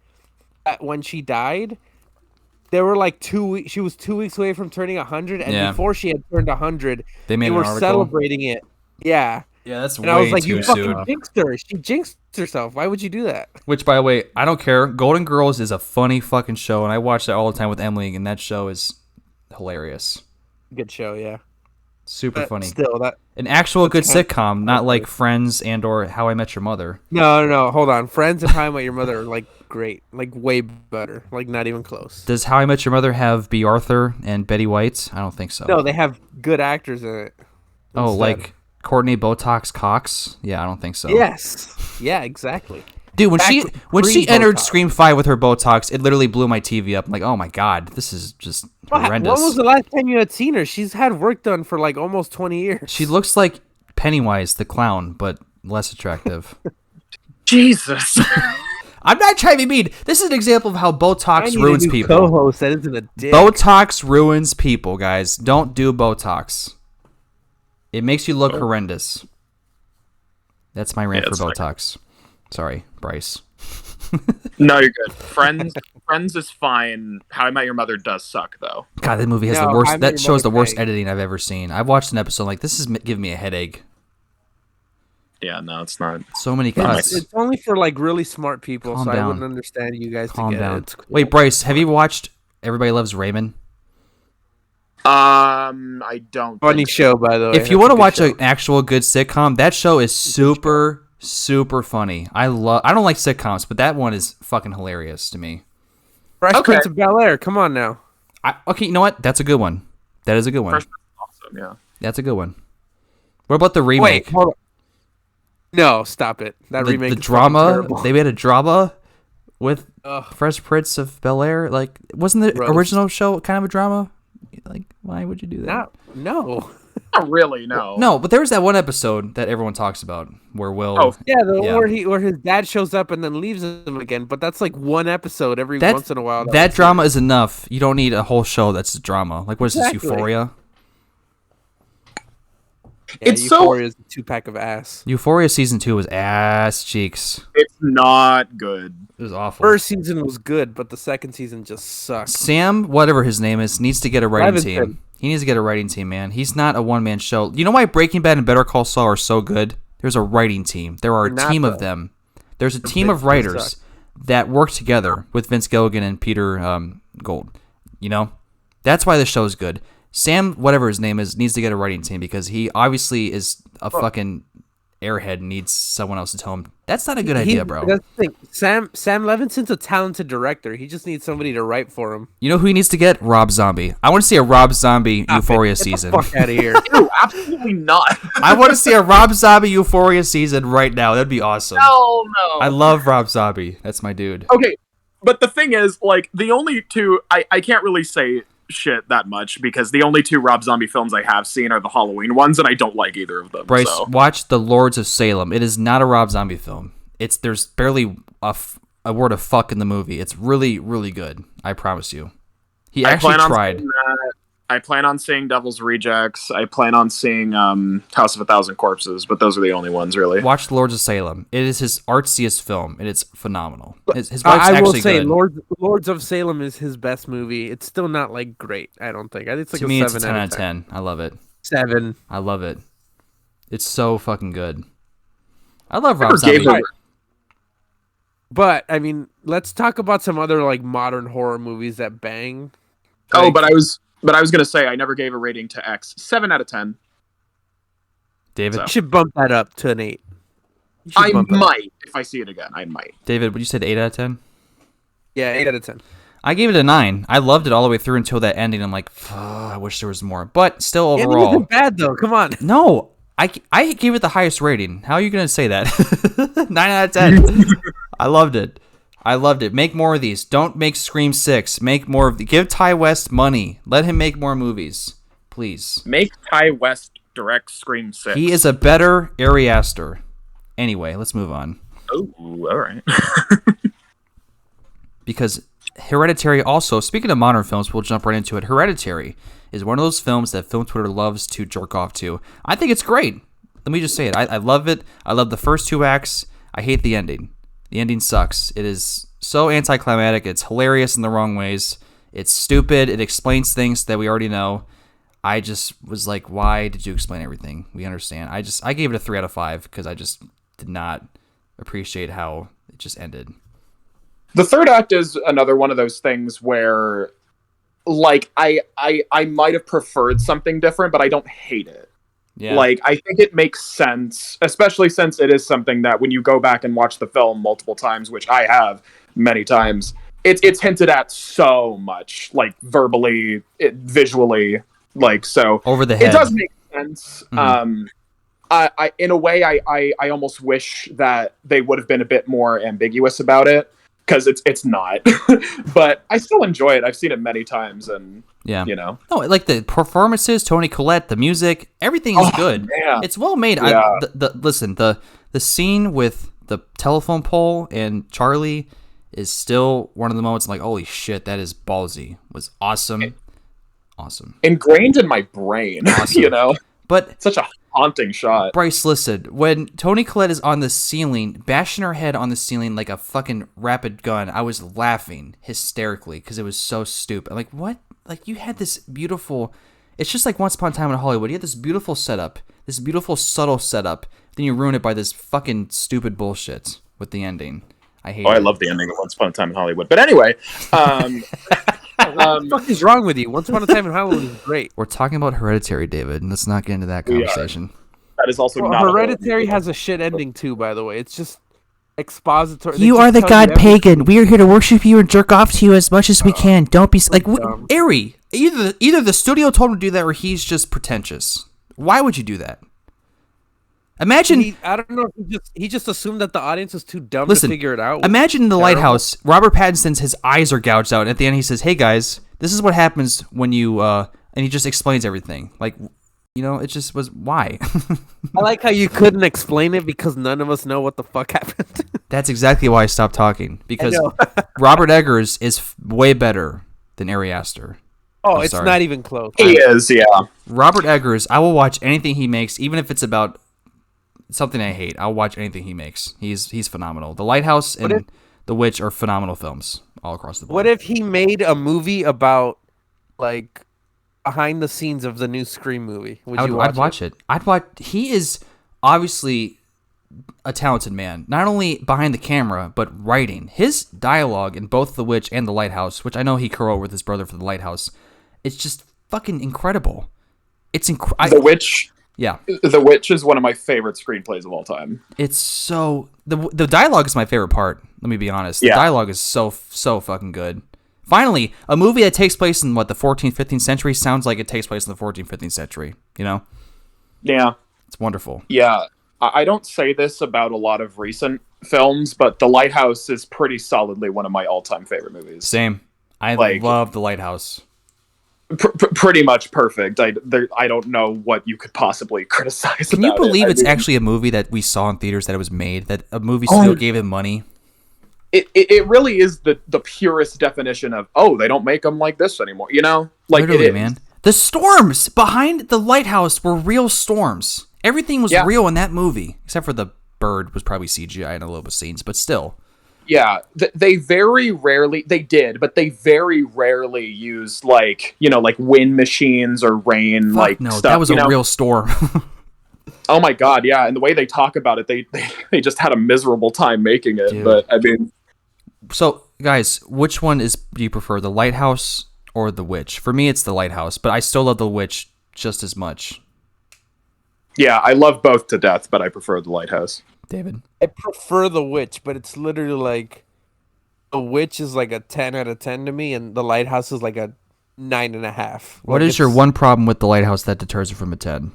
that when she died, there were like 2 weeks. She was 2 weeks away from turning 100, and before she had turned 100, they were celebrating it. Yeah. Yeah, that's and way I was like, too you soon. fucking jinxed her. She jinxed herself. Why would you do that? Which, by the way, I don't care. Golden Girls is a funny fucking show, and I watch that all the time with Emily, and that show is hilarious. Good show, yeah. Super funny. Still, an actual good sitcom, not like Friends and or How I Met Your Mother. No. Hold on. Friends and How I Met Your Mother are like great, like way better, like not even close. Does How I Met Your Mother have B. Arthur and Betty White? I don't think so. No, they have good actors in it. Oh, like Courtney Botox Cox? Yeah, I don't think so. Yes. Yeah, exactly. Dude, when she entered Scream 5 with her Botox, it literally blew my TV up. I'm like, oh my god, this is just horrendous. When was the last time you had seen her? She's had work done for like almost 20 years. She looks like Pennywise the clown, but less attractive. Jesus. I'm not trying to be mean. This is an example of how Botox ruins people. Co-host that isn't a dick. Botox ruins people, guys. Don't do Botox. It makes you look horrendous. That's my rant for Botox. Sorry, Bryce. No, you're good. Friends is fine. How I Met Your Mother does suck, though. God, that movie has the worst. That shows the worst editing I've ever seen. I've watched an episode like this is giving me a headache. Yeah, no, it's not. So many cuts. It's only for like really smart people, Calm so down. I wouldn't understand you guys Calm to get down. it. Cool. Wait, Bryce, have you watched Everybody Loves Raymond? I don't. Funny show, by the way. If you want to watch an actual good sitcom, that show is super funny. I don't like sitcoms, but that one is fucking hilarious to me. Fresh Prince of Bel-Air. Come on now. Okay, you know what? That's a good one. That is a good one. Fresh Prince is awesome, yeah. That's a good one. What about the remake? Wait, hold on. No, stop it. That remake. The drama. They made a drama with Fresh Prince of Bel-Air. Like, wasn't the original show kind of a drama? Like, why would you do that? No. Not really, no. No, but there was that one episode that everyone talks about where Will. Oh, yeah, where his dad shows up and then leaves him again. But that's like one episode every once in a while. That drama is enough. You don't need a whole show that's drama. Like, what is this, Euphoria? Yeah, Euphoria is a 2-pack of ass. Euphoria season 2 was ass cheeks. It's not good. It was awful. First season was good, but the second season just sucked. Sam, whatever his name is, needs to get a writing team. He needs to get a writing team, man. He's not a one-man show. You know why Breaking Bad and Better Call Saul are so good? There's a writing team. There are a team of them. There's a team of writers that work together with Vince Gilligan and Peter Gold. You know? That's why the show's good. Sam, whatever his name is, needs to get a writing team because he obviously is a fucking airhead and needs someone else to tell him that's not a good idea, bro. That's the thing. Sam Levinson's a talented director. He just needs somebody to write for him. You know who he needs to get? Rob Zombie. I want to see a Rob Zombie Euphoria season. Get the fuck out of here. Ew, absolutely not. I want to see a Rob Zombie Euphoria season right now. That'd be awesome. Hell no. I love Rob Zombie. That's my dude. Okay, but the thing is, like, the only two... I can't really say shit that much because the only two Rob Zombie films I have seen are the Halloween ones, and I don't like either of them. Bryce, so. watch The Lords of Salem. It is not a Rob Zombie film. There's barely a word of fuck in the movie. It's really, really good. I promise you. He actually tried. I plan on seeing Devil's Rejects. I plan on seeing House of a Thousand Corpses, but those are the only ones, really. Watch The Lords of Salem. It is his artsiest film, and it's phenomenal. His wife's I will actually say, good. Lords of Salem is his best movie. It's still not like great. I don't think. I think it's like to me, it's a 10 out of 10. I love it. 7. I love it. It's so fucking good. I love Rob Zombie. But I mean, let's talk about some other like modern horror movies that bang. Oh, but I was gonna say I never gave a rating to X. 7 out of 10. David, you should bump that up to an 8. I might if I see it again. I might. David, would you say 8 out of 10? Yeah, 8 out of 10. I gave it a 9. I loved it all the way through until that ending. I'm like, I wish there was more. But still, overall, it wasn't bad though. Come on. No, I gave it the highest rating. How are you gonna say that? 9 out of 10. I loved it. I loved it. Make more of these. Don't make Scream 6. Make more of the. Give Ty West money. Let him make more movies, please. Make Ty West direct Scream 6. He is a better Ari Aster. Anyway, let's move on. Oh, all right. Because Hereditary also, speaking of modern films, we'll jump right into it. Hereditary is one of those films that Film Twitter loves to jerk off to. I think it's great. Let me just say it. I love it. I love the first 2 acts. I hate the ending. The ending sucks. It is so anticlimactic. It's hilarious in the wrong ways. It's stupid. It explains things that we already know. I just was like, why did you explain everything? We understand. I gave it a 3 out of 5 because I just did not appreciate how it just ended. The third act is another one of those things where, like, I might have preferred something different, but I don't hate it. Yeah. Like, I think it makes sense, especially since it is something that when you go back and watch the film multiple times, which I have many times, it's hinted at so much, like, verbally, visually, like, so. Over the head. It does make sense. Mm-hmm. I in a way, I almost wish that they would have been a bit more ambiguous about it, because it's not. But I still enjoy it. I've seen it many times, and yeah, you know. No, like the performances, Toni Collette, the music, everything is good. Yeah. It's well made. Yeah. Listen, the scene with the telephone pole and Charlie is still one of the moments I'm like, holy shit, that is ballsy. It was awesome. Awesome. Ingrained in my brain, Awesome. you know. But such a haunting shot. Bryce, listen, when Toni Collette is on the ceiling, bashing her head on the ceiling like a fucking rapid gun, I was laughing hysterically because it was so stupid. I'm like, what? Like, you had this beautiful... It's just like Once Upon a Time in Hollywood. You had this beautiful setup, this beautiful subtle setup, then you ruin it by this fucking stupid bullshit with the ending. I hate it. I love the ending of Once Upon a Time in Hollywood. But anyway... what the fuck is wrong with you? Once Upon a Time in Hollywood is great. We're talking about Hereditary, David, and let's not get into that conversation. That is also not... Hereditary has a shit ending too, by the way. It's just expository. You are the god pagan. We are here to worship you and jerk off to you as much as we can. Don't be like Ari. Either the studio told him to do that, or he's just pretentious. Why would you do that? Imagine. I don't know if he just assumed that the audience was too dumb to figure it out. Imagine in the Lighthouse, Robert Pattinson's his eyes are gouged out, and at the end he says, "Hey guys, this is what happens when you," and he just explains everything. Like, you know, it just was why. I like how you couldn't explain it because none of us know what the fuck happened. That's exactly why I stopped talking, because Robert Eggers is way better than Ari Aster. Oh, it's not even close. He is, yeah. Robert Eggers, I will watch anything he makes, even if it's about something I hate. I'll watch anything he makes. He's phenomenal. The Lighthouse and The Witch are phenomenal films all across the board. What if he made a movie about, like, behind the scenes of the new Scream movie? I'd watch it. He is obviously a talented man, not only behind the camera, but writing. His dialogue in both The Witch and The Lighthouse, which I know he co-wrote with his brother for The Lighthouse, It's just fucking incredible. It's The Witch. Yeah. The Witch is one of my favorite screenplays of all time. It's so the dialogue is my favorite part. Let me be honest. The dialogue is so fucking good. Finally, a movie that takes place in the 14th, 15th century sounds like it takes place in the 14th, 15th century. You know? Yeah. It's wonderful. Yeah. I don't say this about a lot of recent films, but The Lighthouse is pretty solidly one of my all-time favorite movies. Same. I love The Lighthouse. Pretty much perfect. I don't know what you could possibly criticize. Can you believe it's actually a movie that we saw in theaters, that it was made, that a movie studio gave him money? It really is the purest definition of, they don't make them like this anymore. You know, like literally, man. The storms behind the lighthouse were real storms. Everything was real in that movie, except for the bird was probably CGI in a little bit of scenes, but still. Yeah, they very rarely used like wind machines or rain. Stuff. That was a real storm. Oh my god, yeah, and the way they talk about it, they just had a miserable time making it. Dude. But I mean, so guys, which one do you prefer, The Lighthouse or The Witch? For me, it's The Lighthouse, but I still love The Witch just as much. Yeah, I love both to death, but I prefer The Lighthouse. David? I prefer The Witch, but it's literally like The Witch is like a 10 out of 10 to me, and The Lighthouse is like a 9.5. What is your one problem with The Lighthouse that deters it from a 10?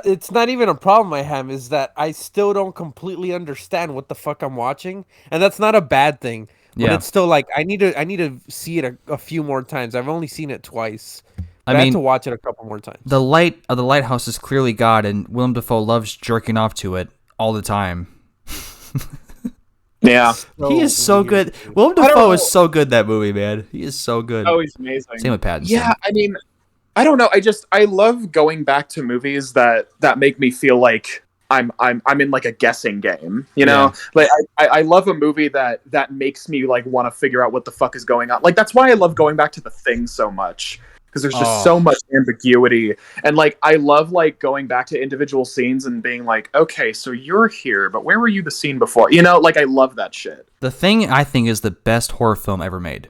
It's not even a problem I have, is that I still don't completely understand what the fuck I'm watching, and that's not a bad thing. But it's still like I need to see it a few more times. I've only seen it twice. I had to watch it a couple more times. The light of the lighthouse is clearly God, and Willem Dafoe loves jerking off to it all the time. Yeah, he is so good. Willem Dafoe is so good, that movie, man. He is so good. Oh, he's amazing. Same with Pattinson. Yeah, I mean, I don't know. I love going back to movies that make me feel like I'm in like a guessing game. You know, like I love a movie that makes me like want to figure out what the fuck is going on. Like that's why I love going back to The Thing so much. Because there's just so much ambiguity, and like I love like going back to individual scenes and being like, okay, so you're here, but where were you the scene before? You know, like I love that shit. The Thing, I think, is the best horror film ever made.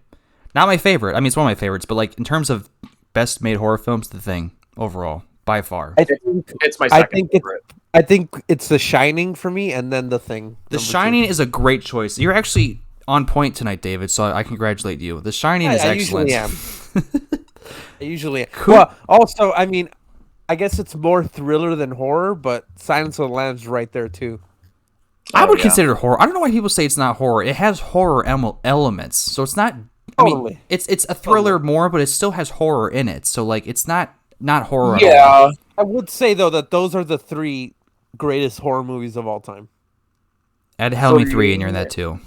Not my favorite. I mean, it's one of my favorites, but like in terms of best made horror films, The Thing overall, by far. I think it's my second favorite. I think it's The Shining for me, and then The Thing. The Shining is a great choice. You're actually on point tonight, David. So I congratulate you. The Shining is excellent. I usually am. Well, also, I mean, I guess it's more thriller than horror, but Silence of the Lambs right there too. I would consider it horror. I don't know why people say it's not horror. It has horror elements, so it's not. I mean, it's a thriller more, but it still has horror in it. So like, it's not horror. Yeah, at all. I would say though that those are the 3 greatest horror movies of all time. Add Halloween 3 in, you're in that too.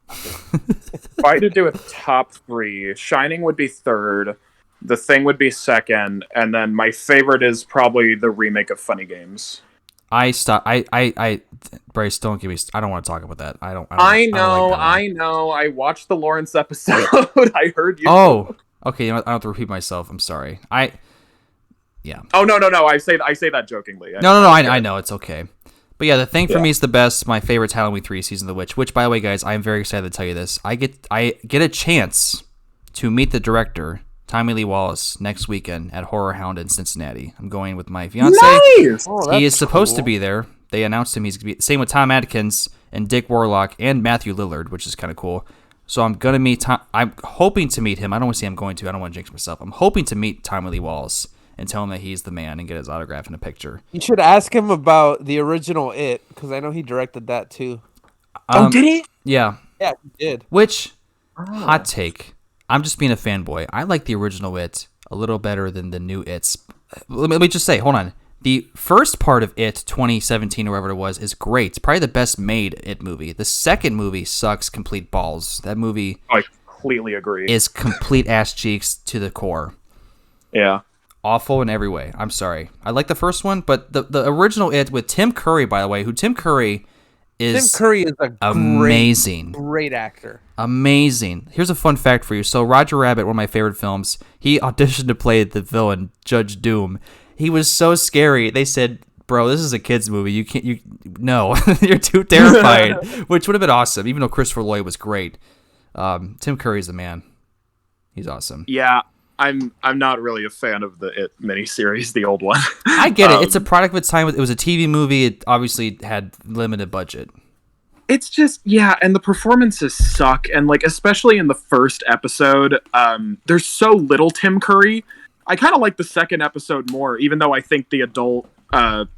If I had to do a top 3, Shining would be third. The Thing would be second, and then my favorite is probably the remake of Funny Games. Bryce, don't give me. I don't want to talk about that. I know. I watched the Lawrence episode. I heard you. Oh, okay. I don't have to repeat myself. I'm sorry. Yeah. Oh no. I say that jokingly. No. I know it's okay. But yeah, The Thing for me is the best. My favorite's Halloween 3: Season of the Witch. Which, by the way, guys, I am very excited to tell you this. I get a chance to meet the director, Tommy Lee Wallace, next weekend at Horror Hound in Cincinnati. I'm going with my fiance. Nice! He is supposed to be there. They announced him. He's going to be same with Tom Atkins and Dick Warlock and Matthew Lillard, which is kind of cool. So I'm going to meet Tom. I'm hoping to meet him. I don't want to say I'm going to. I don't want to jinx myself. I'm hoping to meet Tommy Lee Wallace and tell him that he's the man and get his autograph in a picture. You should ask him about the original It, because I know he directed that too. Did he? Yeah. Yeah, he did. Which, hot take, I'm just being a fanboy. I like the original It a little better than the new It's. Let me just say, hold on. The first part of It, 2017 or whatever it was, is great. It's probably the best made It movie. The second movie sucks complete balls. That movie I completely agree. Is complete ass cheeks to the core. Yeah. Awful in every way. I'm sorry. I like the first one, but the original It with Tim Curry, by the way, Tim Curry is amazing. Great actor. Amazing. Here's a fun fact for you. So Roger Rabbit, one of my favorite films, he auditioned to play the villain, Judge Doom. He was so scary. They said, bro, this is a kid's movie. No, you're too terrifying, which would have been awesome, even though Christopher Lloyd was great. Tim Curry's the man. He's awesome. Yeah. I'm not really a fan of the It miniseries, the old one. I get it. It's a product of its time. It was a TV movie. It obviously had limited budget. It's just, yeah, and the performances suck. And, like, especially in the first episode, there's so little Tim Curry. I kind of like the second episode more, even though I think the adult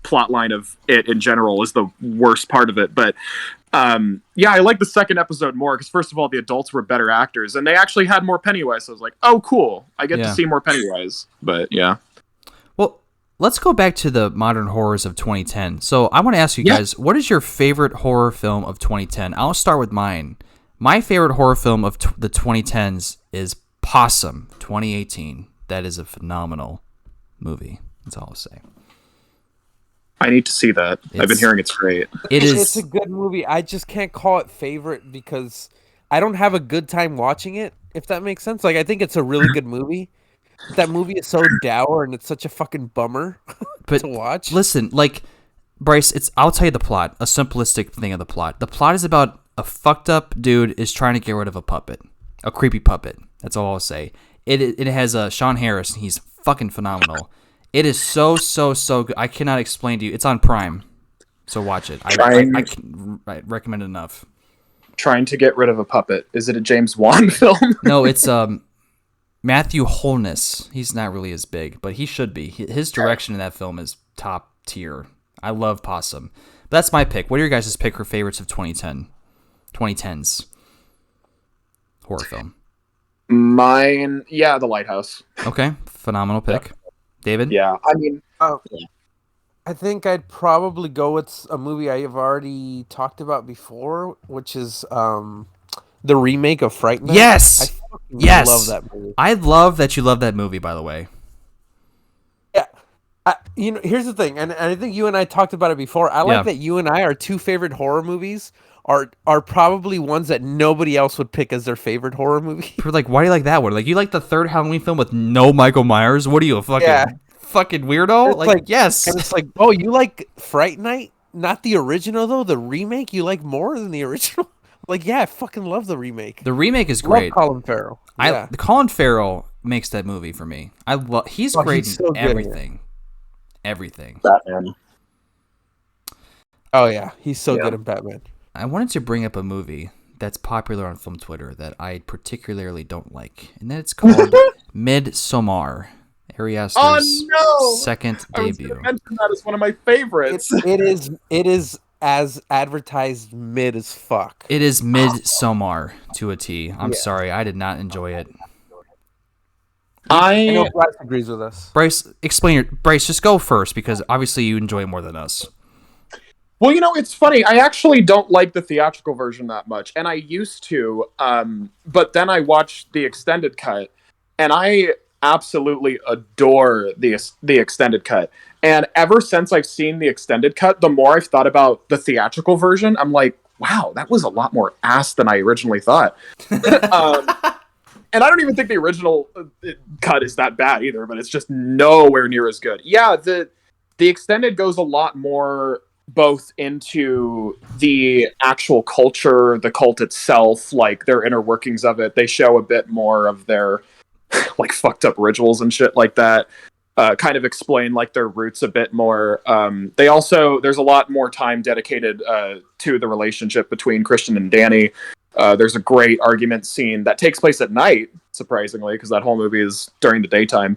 plot line of it in general is the worst part of it. But, yeah, I like the second episode more because, first of all, the adults were better actors. And they actually had more Pennywise. So I was like, oh, cool. I get to see more Pennywise. But, yeah. Well, let's go back to the modern horrors of 2010. So I want to ask you guys, what is your favorite horror film of 2010? I'll start with mine. My favorite horror film of the 2010s is Possum 2018. That is a phenomenal movie. That's all I'll say. I need to see that. I've been hearing it's great. It's a good movie. I just can't call it favorite because I don't have a good time watching it, if that makes sense. Like, I think it's a really good movie. That movie is so dour and it's such a fucking bummer to watch. Listen, like, Bryce, I'll tell you the plot, a simplistic thing of the plot. The plot is about a fucked up dude is trying to get rid of a puppet, a creepy puppet. That's all I'll say. It has Sean Harris, and he's fucking phenomenal. It is so good. I cannot explain to you. It's on Prime, so watch it. I can recommend it enough. Trying to get rid of a puppet. Is it a James Wan film? No, it's Matthew Holness. He's not really as big, but he should be. His direction in that film is top tier. I love Possum. But that's my pick. What are your guys' pick or favorites of 2010s horror film? Mine, yeah, The Lighthouse. Okay, phenomenal pick. David? Yeah, I mean, I think I'd probably go with a movie I have already talked about before, which is the remake of Fright Night. Yes! I love that movie. I love that you love that movie, by the way. Yeah. Here's the thing, and I think you and I talked about it before. I like that you and I, our two favorite horror movies are probably ones that nobody else would pick as their favorite horror movie. Like, why do you like that one? Like, you like the third Halloween film with no Michael Myers? What are you, a fucking weirdo? Like, yes. And it's like, oh, you like Fright Night? Not the original, though? The remake you like more than the original? Like, yeah, I fucking love the remake. The remake is great. Love Colin Farrell. Colin Farrell makes that movie for me. He's great he's in so everything. Everything. Batman. Oh, yeah. He's so good in Batman. I wanted to bring up a movie that's popular on film Twitter that I particularly don't like, and that's called Midsommar. Ari Aster's second debut. I mentioned that as one of my favorites. It is as advertised mid as fuck. It is Midsommar to a T. I'm sorry, I did not enjoy it. I know Bryce agrees with us. Bryce, Bryce, just go first because obviously you enjoy it more than us. Well, it's funny. I actually don't like the theatrical version that much, and I used to. But then I watched the extended cut, and I absolutely adore the extended cut. And ever since I've seen the extended cut, the more I've thought about the theatrical version, I'm like, wow, that was a lot more ass than I originally thought. And I don't even think the original cut is that bad either, but it's just nowhere near as good. Yeah, the extended goes a lot more both into the actual culture, the cult itself, like their inner workings of it. They show a bit more of their like fucked up rituals and shit like that. Kind of explain like their roots a bit more. There's a lot more time dedicated to the relationship between Christian and Danny. There's a great argument scene that takes place at night, surprisingly, because that whole movie is during the daytime.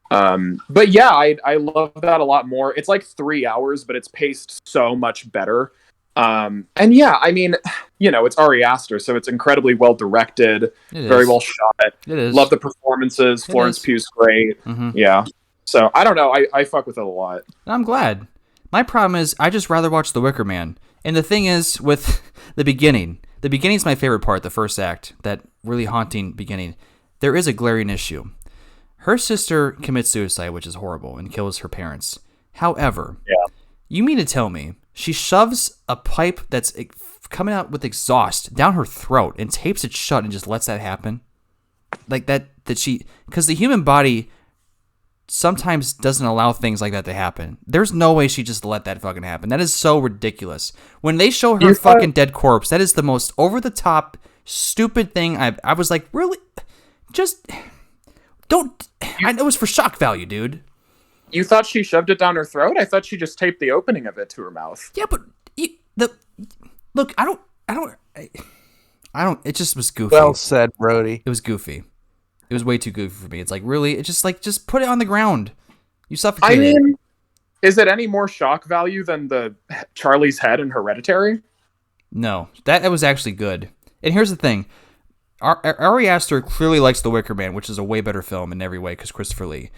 But yeah, I love that a lot more. It's like 3 hours, but it's paced so much better. And yeah, I mean, it's Ari Aster, so it's incredibly well directed, very well shot. It is. Love the performances. Florence Pugh's great. Mm-hmm. Yeah. So I don't know. I fuck with it a lot. I'm glad. My problem is I just rather watch The Wicker Man. And the thing is with the beginning is my favorite part, the first act, that really haunting beginning. There is a glaring issue. Her sister commits suicide, which is horrible, and kills her parents. However, you mean to tell me she shoves a pipe that's coming out with exhaust down her throat and tapes it shut and just lets that happen? Like because the human body sometimes doesn't allow things like that to happen. There's no way she just let that fucking happen. That is so ridiculous. When they show her fucking dead corpse, that is the most over-the-top, stupid thing I was like, really? Just... I know it was for shock value, dude. You thought she shoved it down her throat? I thought she just taped the opening of it to her mouth. Yeah, but look, I don't. It just was goofy. Well said, Brodey. It was goofy. It was way too goofy for me. It's like, really? It's just put it on the ground. You suffocated. I mean, is it any more shock value than the Charlie's head in Hereditary? No, that was actually good. And here's the thing. Ari Aster clearly likes The Wicker Man, which is a way better film in every way because Christopher Lee.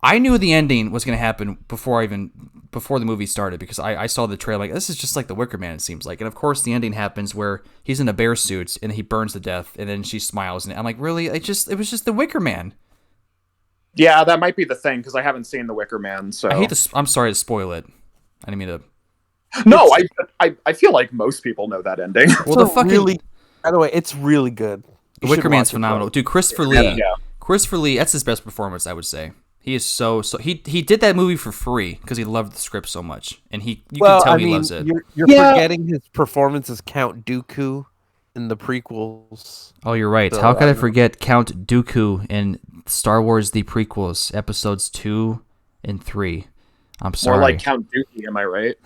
I knew the ending was going to happen before the movie started because I saw the trailer like, this is just like The Wicker Man, it seems like. And of course the ending happens where he's in a bear suit and he burns to death and then she smiles and I'm like, really? It was just The Wicker Man. Yeah, that might be the thing because I haven't seen The Wicker Man. So I'm sorry to spoil it. I didn't mean to. No, I feel like most people know that ending. Well, by the way, it's really good. The Wicker Man's phenomenal, dude. Christopher Lee. Yeah. Christopher Lee, that's his best performance, I would say. He is so he did that movie for free because he loved the script so much, and you can tell he loves it. You're forgetting his performance as Count Dooku in the prequels. Oh, you're right. How could I forget Count Dooku in Star Wars: The Prequels, episodes 2 and 3? I'm sorry. More like Count Dookie, am I right?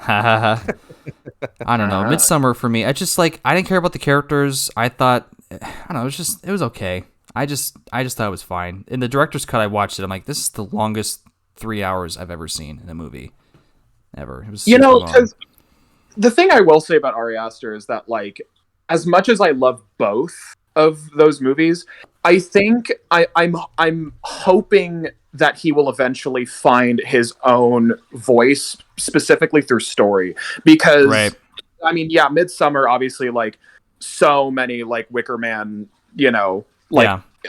I don't know. Midsummer for me, I didn't care about the characters. I thought, I don't know, it was okay. I just thought it was fine. In the director's cut, I watched it. I'm like, this is the longest 3 hours I've ever seen in a movie, ever. It was because the thing I will say about Ari Aster is that, like, as much as I love both of those movies, I think I'm hoping that he will eventually find his own voice, specifically through story. Because, right. I mean, yeah, Midsummer, obviously, like, so many, like, Wicker Man,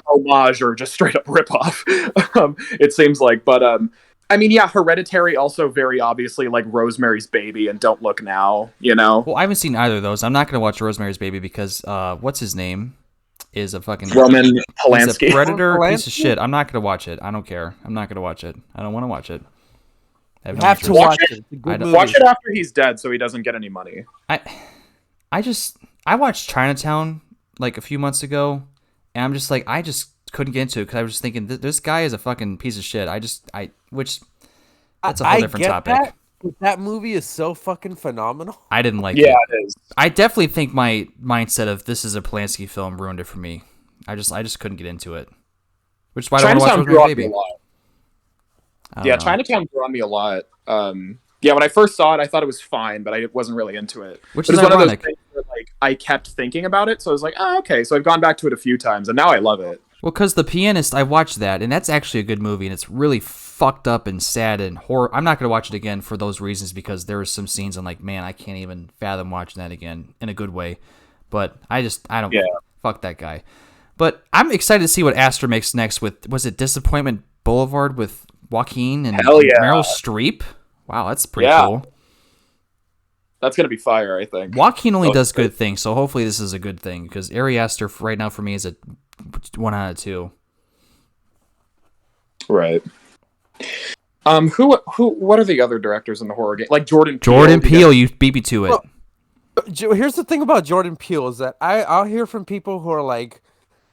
homage or just straight up ripoff, it seems like. But, I mean, yeah, Hereditary also very obviously, like, Rosemary's Baby and Don't Look Now, you know? Well, I haven't seen either of those. I'm not going to watch Rosemary's Baby because, what's his name? Is a fucking Roman Polanski. He's a predator piece of shit. I'm not gonna watch it. I don't care. I'm not gonna watch it. I don't want to watch it. You have to watch it. Watch it after he's dead, so he doesn't get any money. I watched Chinatown like a few months ago, and I'm just like, I just couldn't get into it because I was just thinking this guy is a fucking piece of shit. That's a whole different topic. That movie is so fucking phenomenal. I didn't like it. Yeah, it is. I definitely think my mindset of this is a Polanski film ruined it for me. I just couldn't get into it. Which is why I don't want to watch Rosemary's Baby. Yeah, Chinatown grew on me a lot. Yeah, when I first saw it, I thought it was fine, but I wasn't really into it. Which is one ironic. of those things where, like, I kept thinking about it, so I was like, oh, okay. So I've gone back to it a few times, and now I love it. Well, because The Pianist, I watched that, and that's actually a good movie, and it's really fucked up and sad and horror. I'm not going to watch it again for those reasons because there were some scenes I'm like, man, I can't even fathom watching that again in a good way. But I don't, fuck that guy. But I'm excited to see what Aster makes next with, was it Disappointment Boulevard with Joaquin and Meryl Streep? Wow, that's pretty cool. That's going to be fire, I think. Joaquin only does good things, so hopefully this is a good thing because Ari Aster right now for me is a 1 out of 2. Right. What are the other directors in the horror game? Like Jordan Peele. Jordan Peele, you beat me to it. Well, here's the thing about Jordan Peele is that I'll hear from people who are like,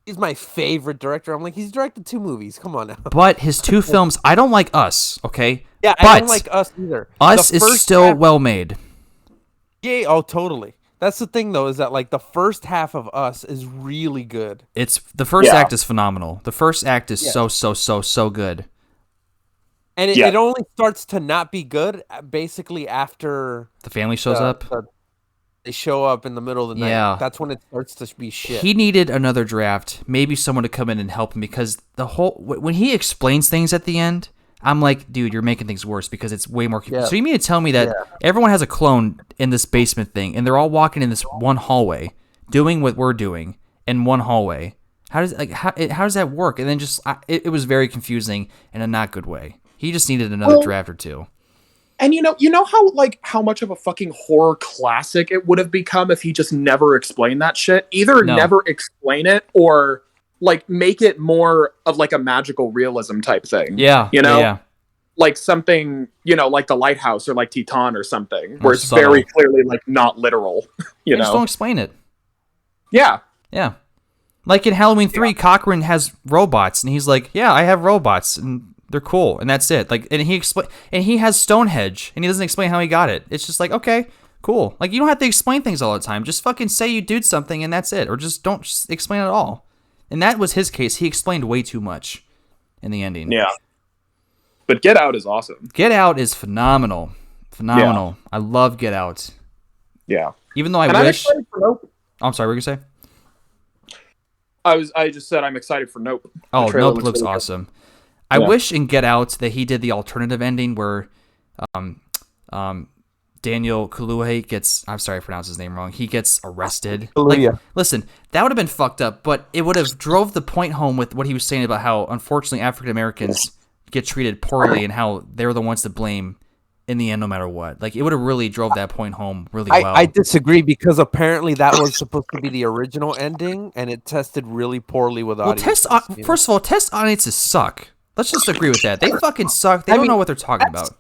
he's my favorite director. I'm like, he's directed 2 movies. Come on now. But his 2 films, I don't like Us, okay? Yeah, but I don't like Us either. Us is still well made. Yeah, oh, totally. That's the thing, though, is that, like, the first half of Us is really good. The first act is phenomenal. The first act is so good. And it only starts to not be good basically after the family shows up. They show up in the middle of the night. Yeah. That's when it starts to be shit. He needed another draft, maybe someone to come in and help him because when he explains things at the end, I'm like, dude, you're making things worse because it's way more confusing. So you mean to tell me that everyone has a clone in this basement thing and they're all walking in this one hallway doing what we're doing in one hallway? How does that work? And then it was very confusing in a not good way. He just needed another draft or 2. And you know how much of a fucking horror classic it would have become if he just never explained that shit? Either never explain it or like make it more of like a magical realism type thing. Yeah. You know? Yeah. Like something, like the Lighthouse or like Titan or something, where it's subtle. Very clearly like not literal. You know? Just don't explain it. Yeah. Yeah. Like in Halloween 3, Cochran has robots, and he's like, "Yeah, I have robots, and they're cool," and that's it. Like, and he has Stonehenge, and he doesn't explain how he got it. It's just like, okay, cool. Like, you don't have to explain things all the time. Just fucking say you did something, and that's it, or just don't explain it at all. And that was his case. He explained way too much in the ending. Yeah. But Get Out is awesome. Get Out is phenomenal. Phenomenal. Yeah. I love Get Out. Yeah. Even though I wish. I'm sorry, what were you going to say? I just said I'm excited for Nope. Oh, Nope looks really awesome. Good. I wish in Get Out that he did the alternative ending where Daniel Kaluuya gets, I'm sorry I pronounced his name wrong, he gets arrested. Like, listen, that would have been fucked up, but it would have drove the point home with what he was saying about how, unfortunately, African Americans get treated poorly and how they're the ones to blame in the end no matter what. Like, it would have really drove that point home really well. I disagree because apparently that was supposed to be the original ending, and it tested really poorly with audiences. First of all, test audiences suck. Let's just agree with that. They fucking suck. They don't know what they're talking about.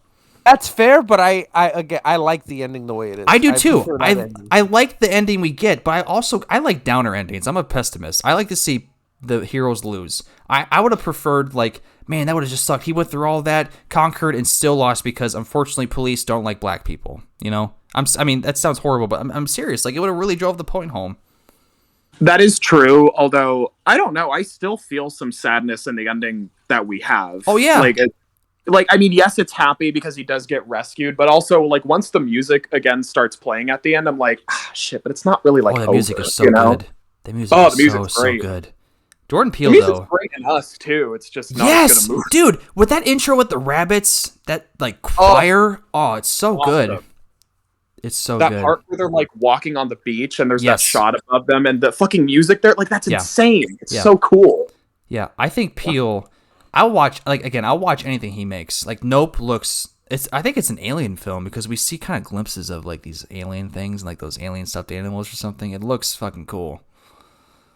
That's fair, but I like the ending the way it is. I do too. I like the ending we get, but I like downer endings. I'm a pessimist. I like to see the heroes lose. I would have preferred, like, man, that would have just sucked. He went through all that, conquered, and still lost because, unfortunately, police don't like black people. You know, I mean, that sounds horrible, but I'm serious. Like, it would have really drove the point home. That is true, although, I don't know, I still feel some sadness in the ending that we have. Oh, yeah. Like, I mean, yes, it's happy because he does get rescued, but also, like, once the music again starts playing at the end, I'm like, shit, but it's not really, like, the music is so good. The music is so good. Jordan Peele, though. Great in Us, too. It's just not as good a movie. Dude, with that intro with the rabbits, that, like, choir, it's so good. It's so good. That part where they're, like, walking on the beach and there's that shot above them and the fucking music there, like, that's insane. It's so cool. Yeah, I think Peele, I'll watch anything he makes. Like, Nope I think it's an alien film because we see kind of glimpses of, like, these alien things, like those alien stuffed animals or something. It looks fucking cool.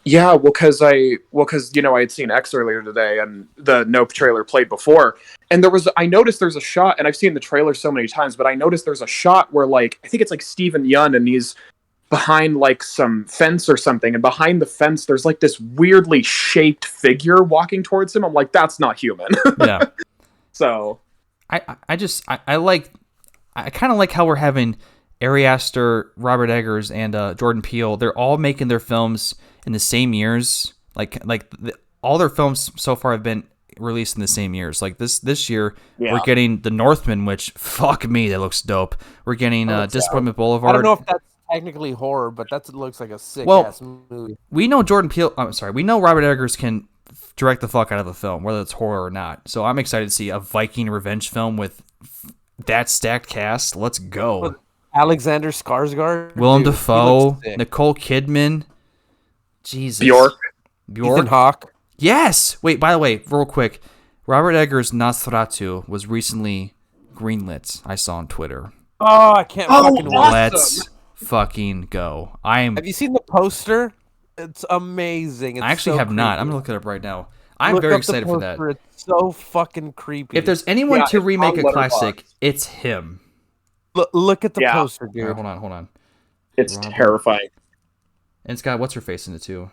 Yeah, because I had seen X earlier today, and the Nope trailer played before, and I noticed there's a shot, and I've seen the trailer so many times, but I noticed there's a shot where, like, I think it's like Steven Yeun, and he's behind, like, some fence or something, and behind the fence there's, like, this weirdly shaped figure walking towards him. I'm like, that's not human. Yeah. So I kind of like how we're having Ari Aster, Robert Eggers, and Jordan Peele. They're all making their films in the same years. All their films so far have been released in the same years. Like this year, we're getting The Northman, which, fuck me, that looks dope. We're getting Disappointment Boulevard. I don't know if that's technically horror, but that looks like a sick-ass movie. We know we know Robert Eggers can direct the fuck out of a film, whether it's horror or not. So I'm excited to see a Viking revenge film with that stacked cast. Let's go. Alexander Skarsgård, Willem Dafoe, Nicole Kidman, Jesus, Bjork, Ethan Hawke. Yes. Wait. By the way, real quick, Robert Eggers' Nosferatu was recently greenlit. I saw on Twitter. Oh, I can't fucking wait. Let's fucking go. Have you seen the poster? It's amazing. I actually have not. I'm gonna look it up right now. I'm very excited for that. It's so fucking creepy. If there's anyone to remake a classic, it's him. Look at the poster, dude. Right, hold on. It's terrifying. And it's got what's her face in it too.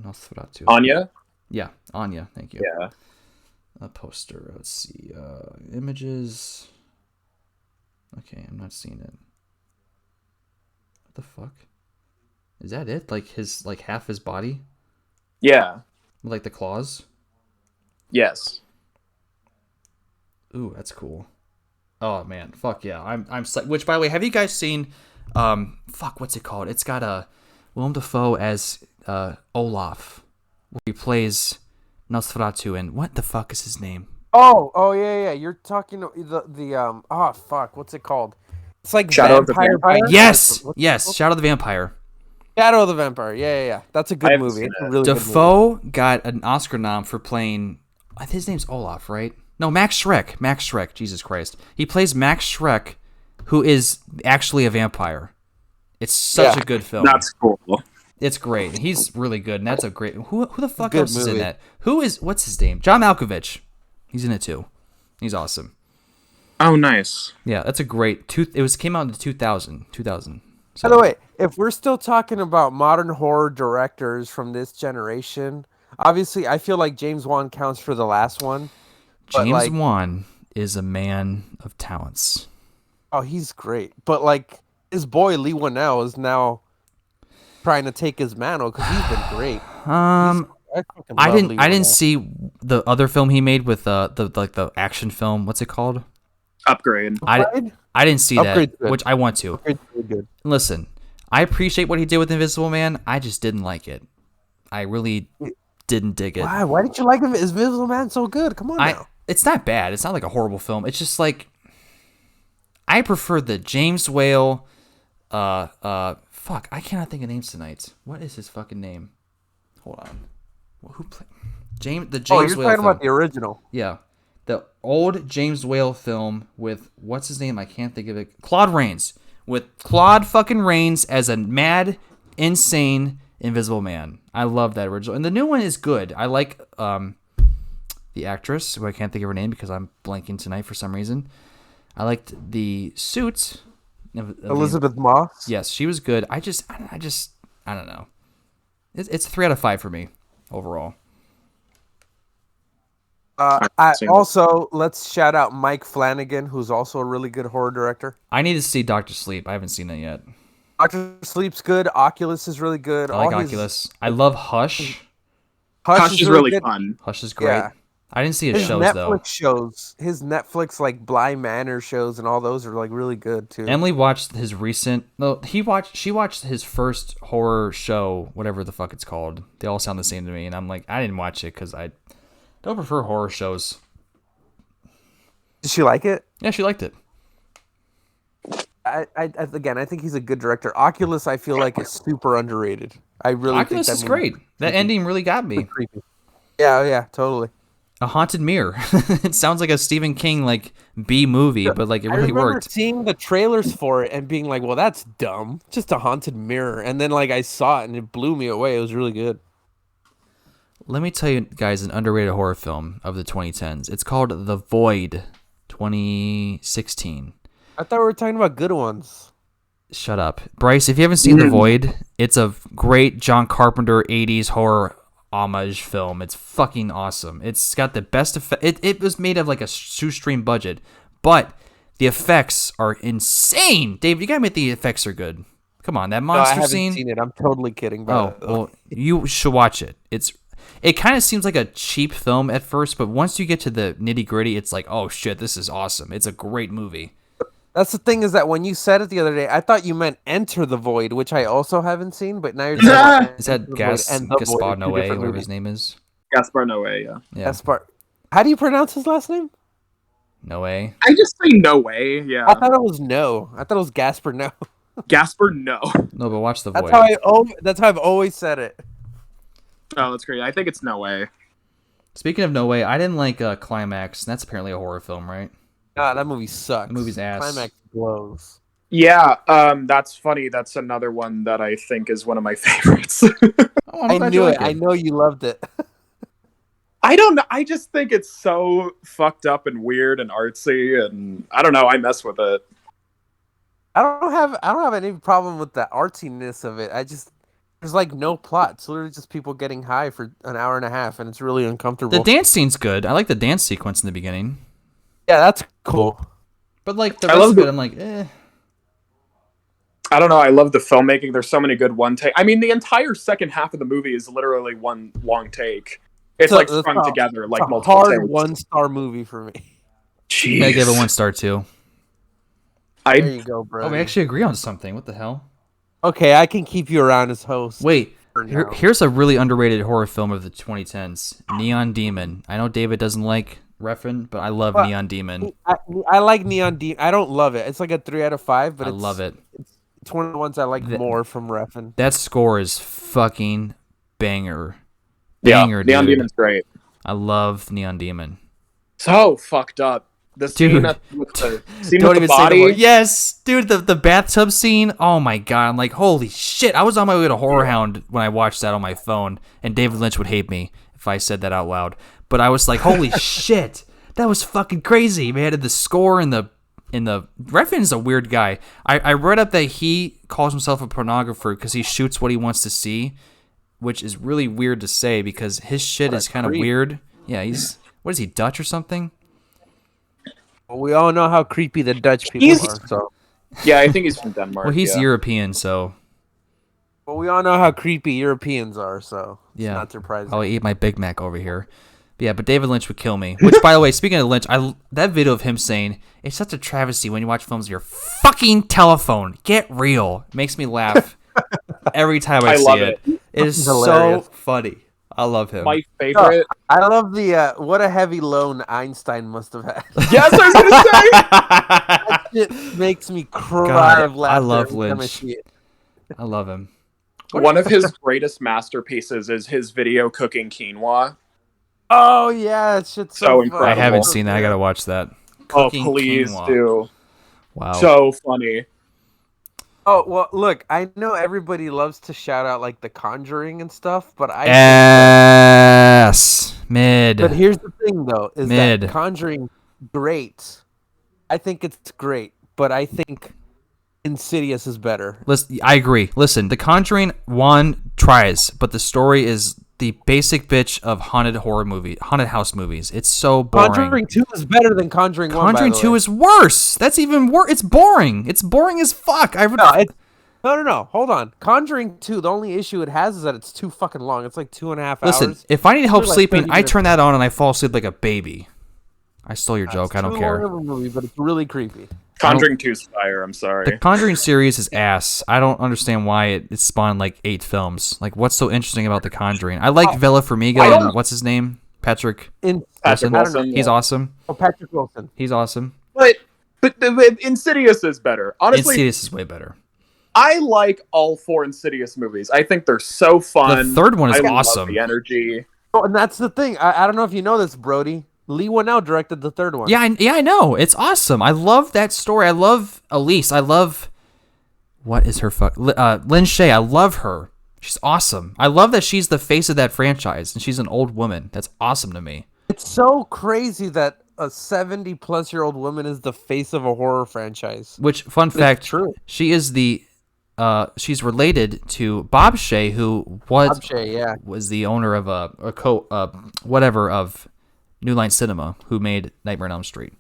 Nosferatu. Anya? Yeah, Anya. Thank you. Yeah. A poster. Let's see. Images. Okay, I'm not seeing it. What the fuck? Is that it? Like half his body? Yeah. Like the claws? Yes. Ooh, that's cool. Oh man, fuck yeah. I'm which, by the way, have you guys seen what's it called? It's got Willem Dafoe as Olaf, where he plays Nosferatu, and what the fuck is his name? Oh yeah. You're talking what's it called? It's like Shadow of the Vampire. Yes, Shadow of the Vampire. Shadow of the Vampire. Yeah. That's a good movie. It's a really Dafoe good movie. got an Oscar nom for playing. His name's Olaf, right? No, Max Schreck. Jesus Christ. He plays Max Schreck, who is actually a vampire. It's such a good film. That's cool. It's great. He's really good, and that's a great. Who the fuck else is in that? What's his name? John Malkovich. He's in it too. He's awesome. Oh, nice. Yeah, that's a great. Came out in 2000. By the way, if we're still talking about modern horror directors from this generation, obviously I feel like James Wan counts for the last one. James Wan is a man of talents. Oh, he's great. But like his boy Lee Whannell is now trying to take his mantle because he's been great. I didn't see the other film he made with the action film. What's it called? Upgrade. I didn't see Upgrade's that, good. which I want to. Upgrade's really good. Listen, I appreciate what he did with Invisible Man. I just didn't like it. I really didn't dig it. Why didn't you like him? Is Invisible Man so good? Come on now. It's not bad. It's not like a horrible film. It's just like I prefer the James Whale. Fuck, I cannot think of names tonight. What is his fucking name? Hold on. Who played James? The James you're Whale talking film. about the original. Yeah, the old James Whale film with what's his name? I can't think of it. Claude Rains, with Claude fucking Rains as a mad, insane Invisible Man. I love that original, and the new one is good. I like the actress who I can't think of her name because I'm blanking tonight for some reason. I liked the suit. Elizabeth Moss. Yes, she was good. I don't know. It's 3 out of 5 for me overall. Let's shout out Mike Flanagan, who's also a really good horror director. I need to see Doctor Sleep. I haven't seen it yet. Doctor Sleep's good. Oculus is really good. I like Oculus. I love Hush. Hush is really fun. Hush is great. Yeah. I didn't see his shows though. His Netflix like Bly Manor shows and all those are like really good too. Emily watched his recent. No, she watched his first horror show, whatever the fuck it's called. They all sound the same to me, and I'm like, I didn't watch it because I don't prefer horror shows. Did she like it? Yeah, she liked it. I think he's a good director. Oculus, I feel like is super underrated. I really Oculus think is great. That ending really got me. Creepy. Yeah, totally. A haunted mirror. It sounds like a Stephen King like B movie, but like it really I remember worked. seeing the trailers for it and being like, "Well, that's dumb. Just a haunted mirror." And then like I saw it and it blew me away. It was really good. Let me tell you guys an underrated horror film of the 2010s. It's called The Void, 2016. I thought we were talking about good ones. Shut up. Bryce, if you haven't seen The Void, it's a great John Carpenter 80s horror homage film. It's fucking awesome. It's got the best effect. It was made of like a shoestring budget, but the effects are insane. Dave, you gotta admit the effects are good. Come on, that monster I haven't scene. seen it. I'm totally kidding. But well, you should watch it. It kind of seems like a cheap film at first, but once you get to the nitty gritty, it's like, oh shit, this is awesome. It's a great movie. That's the thing is that when you said it the other day, I thought you meant Enter the Void, which I also haven't seen, but now you're talking about Is that Gaspar Noé, whatever his name is? Gaspar Noé, yeah. Gaspar. How do you pronounce his last name? Noé. I just say no way, yeah. I thought it was No. I thought it was Gaspar No. Gaspar, no. No, but watch The Void. That's how I've always said it. Oh, that's great. I think it's no way. Speaking of Noé, I didn't like Climax. That's apparently a horror film, right? God, that movie sucks. The movie's ass. Climax blows. Yeah, that's funny. That's another one that I think is one of my favorites. I knew it. I know you loved it. I don't know. I just think it's so fucked up and weird and artsy, and I don't know. I mess with it. I don't have any problem with the artsiness of it. There's like no plot. It's literally just people getting high for an hour and a half, and it's really uncomfortable. The dance scene's good. I like the dance sequence in the beginning. Yeah, that's cool. But like the rest of it, I'm like, I don't know. I love the filmmaking. There's so many good one take. I mean, the entire second half of the movie is literally one long take. It's like strung together, like multiple hard takes. 1-star movie for me. Jeez. I gave it 1 star too. There you go, bro. Oh, we actually agree on something. What the hell? Okay, I can keep you around as host. Wait, here's a really underrated horror film of the 2010s. Neon Demon. I know David doesn't like Refn, but I love Neon Demon. I like Neon Demon. I don't love it. It's like a 3 out of 5, but I love it. It's one of the ones I like more from Refn. That score is fucking banger. Banger, Neon Demon's great. I love Neon Demon. So fucked up. The scene Dude, with the body. Yes, dude, the bathtub scene. Oh my god, I'm like, holy shit. I was on my way to Horror Hound when I watched that on my phone, and David Lynch would hate me if I said that out loud. But I was like, holy shit, that was fucking crazy, man. And the score and the Redfern's a weird guy. I read up that he calls himself a pornographer because he shoots what he wants to see, which is really weird to say because his shit is kind of weird. Yeah, what is he, Dutch or something? Well, we all know how creepy the Dutch people are. So yeah, I think he's from Denmark. Well, he's European, so. Well, we all know how creepy Europeans are, so it's Yeah, not surprising. I'll eat my Big Mac over here. But yeah, but David Lynch would kill me. Which, by the way, speaking of Lynch, that video of him saying, it's such a travesty when you watch films on your fucking telephone. Get real. It makes me laugh every time I see it. It is so funny. I love him. My favorite. I love the what a heavy loan Einstein must have had. Yes, I was going to say! That shit makes me cry of laughter. I love Lynch. I love him. One of his greatest masterpieces is his video cooking quinoa. Oh, yeah. Shit's so incredible. I haven't seen that. I got to watch that. Cooking please quinoa. Do. Wow. So funny. Oh, well, look, I know everybody loves to shout out, like, The Conjuring and stuff, but I... Mid. But here's the thing, though, is that Conjuring, great. I think it's great, but I think Insidious is better. Listen, I agree. Listen, The Conjuring 1 tries, but the story is the basic bitch of haunted house movies. It's so boring. Conjuring 2 is better than Conjuring 1, Conjuring 2 is worse. That's even worse. It's boring. It's boring as fuck. No. Hold on. Conjuring 2, the only issue it has is that it's too fucking long. It's like 2.5 hours. Listen, if I need help sleeping, I turn that on and I fall asleep like a baby. I stole your joke. I don't care. It's too long of a movie, but it's really creepy. Conjuring 2's fire. I'm sorry. The Conjuring series is ass. I don't understand why it spawned like 8 films. Like, what's so interesting about The Conjuring? I like Villa Farmiga and what's his name? Patrick Wilson. He's awesome. Oh, Patrick Wilson. He's awesome. But Insidious is better. Honestly, Insidious is way better. I like all 4 Insidious movies. I think they're so fun. The third one is awesome. Love the energy. Oh, and that's the thing. I don't know if you know this, Brodey. Lee Winnell directed the third one. Yeah, I know. It's awesome. I love that story. I love Elise. I love... What is her fuck? Lynn Shay. I love her. She's awesome. I love that she's the face of that franchise, and she's an old woman. That's awesome to me. It's so crazy that a 70-plus-year-old woman is the face of a horror franchise. Which, fun fact, true. She is she's related to Bob Shay, who was the owner of of New Line Cinema, who made Nightmare on Elm Street.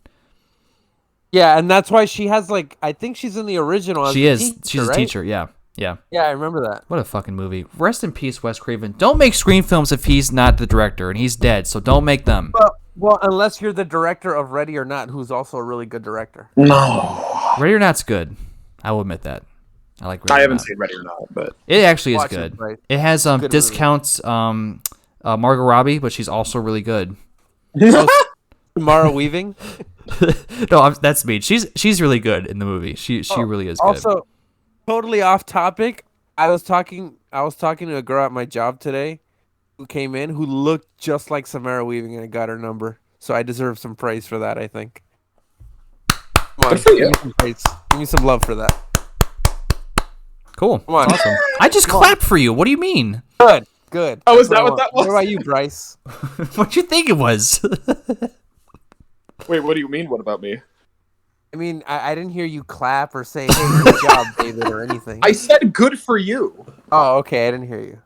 Yeah, and that's why she has, like, I think she's in the original. She's a teacher, yeah. Yeah, I remember that. What a fucking movie. Rest in peace, Wes Craven. Don't make Scream films if he's not the director, and he's dead, so don't make them. Well, unless you're the director of Ready or Not, who's also a really good director. No. Ready or Not's good. I will admit that. I like Ready or Not. I haven't seen Ready or Not, but... It actually is good. It has discounts Margot Robbie, but she's also really good. Samara Weaving? No, that's me. She's really good in the movie. She really is good. Also, totally off topic. I was talking to a girl at my job today who came in who looked just like Samara Weaving, and I got her number. So I deserve some praise for that, I think. Come on, give me some praise. Give me some love for that. Cool. Come on. Awesome. I just clapped for you. What do you mean? Good. Oh, is that what that was? What about you, Bryce? What'd you think it was? Wait, what do you mean, what about me? I mean, I didn't hear you clap or say, hey, good job, David, or anything. I said good for you. Oh, okay, I didn't hear you.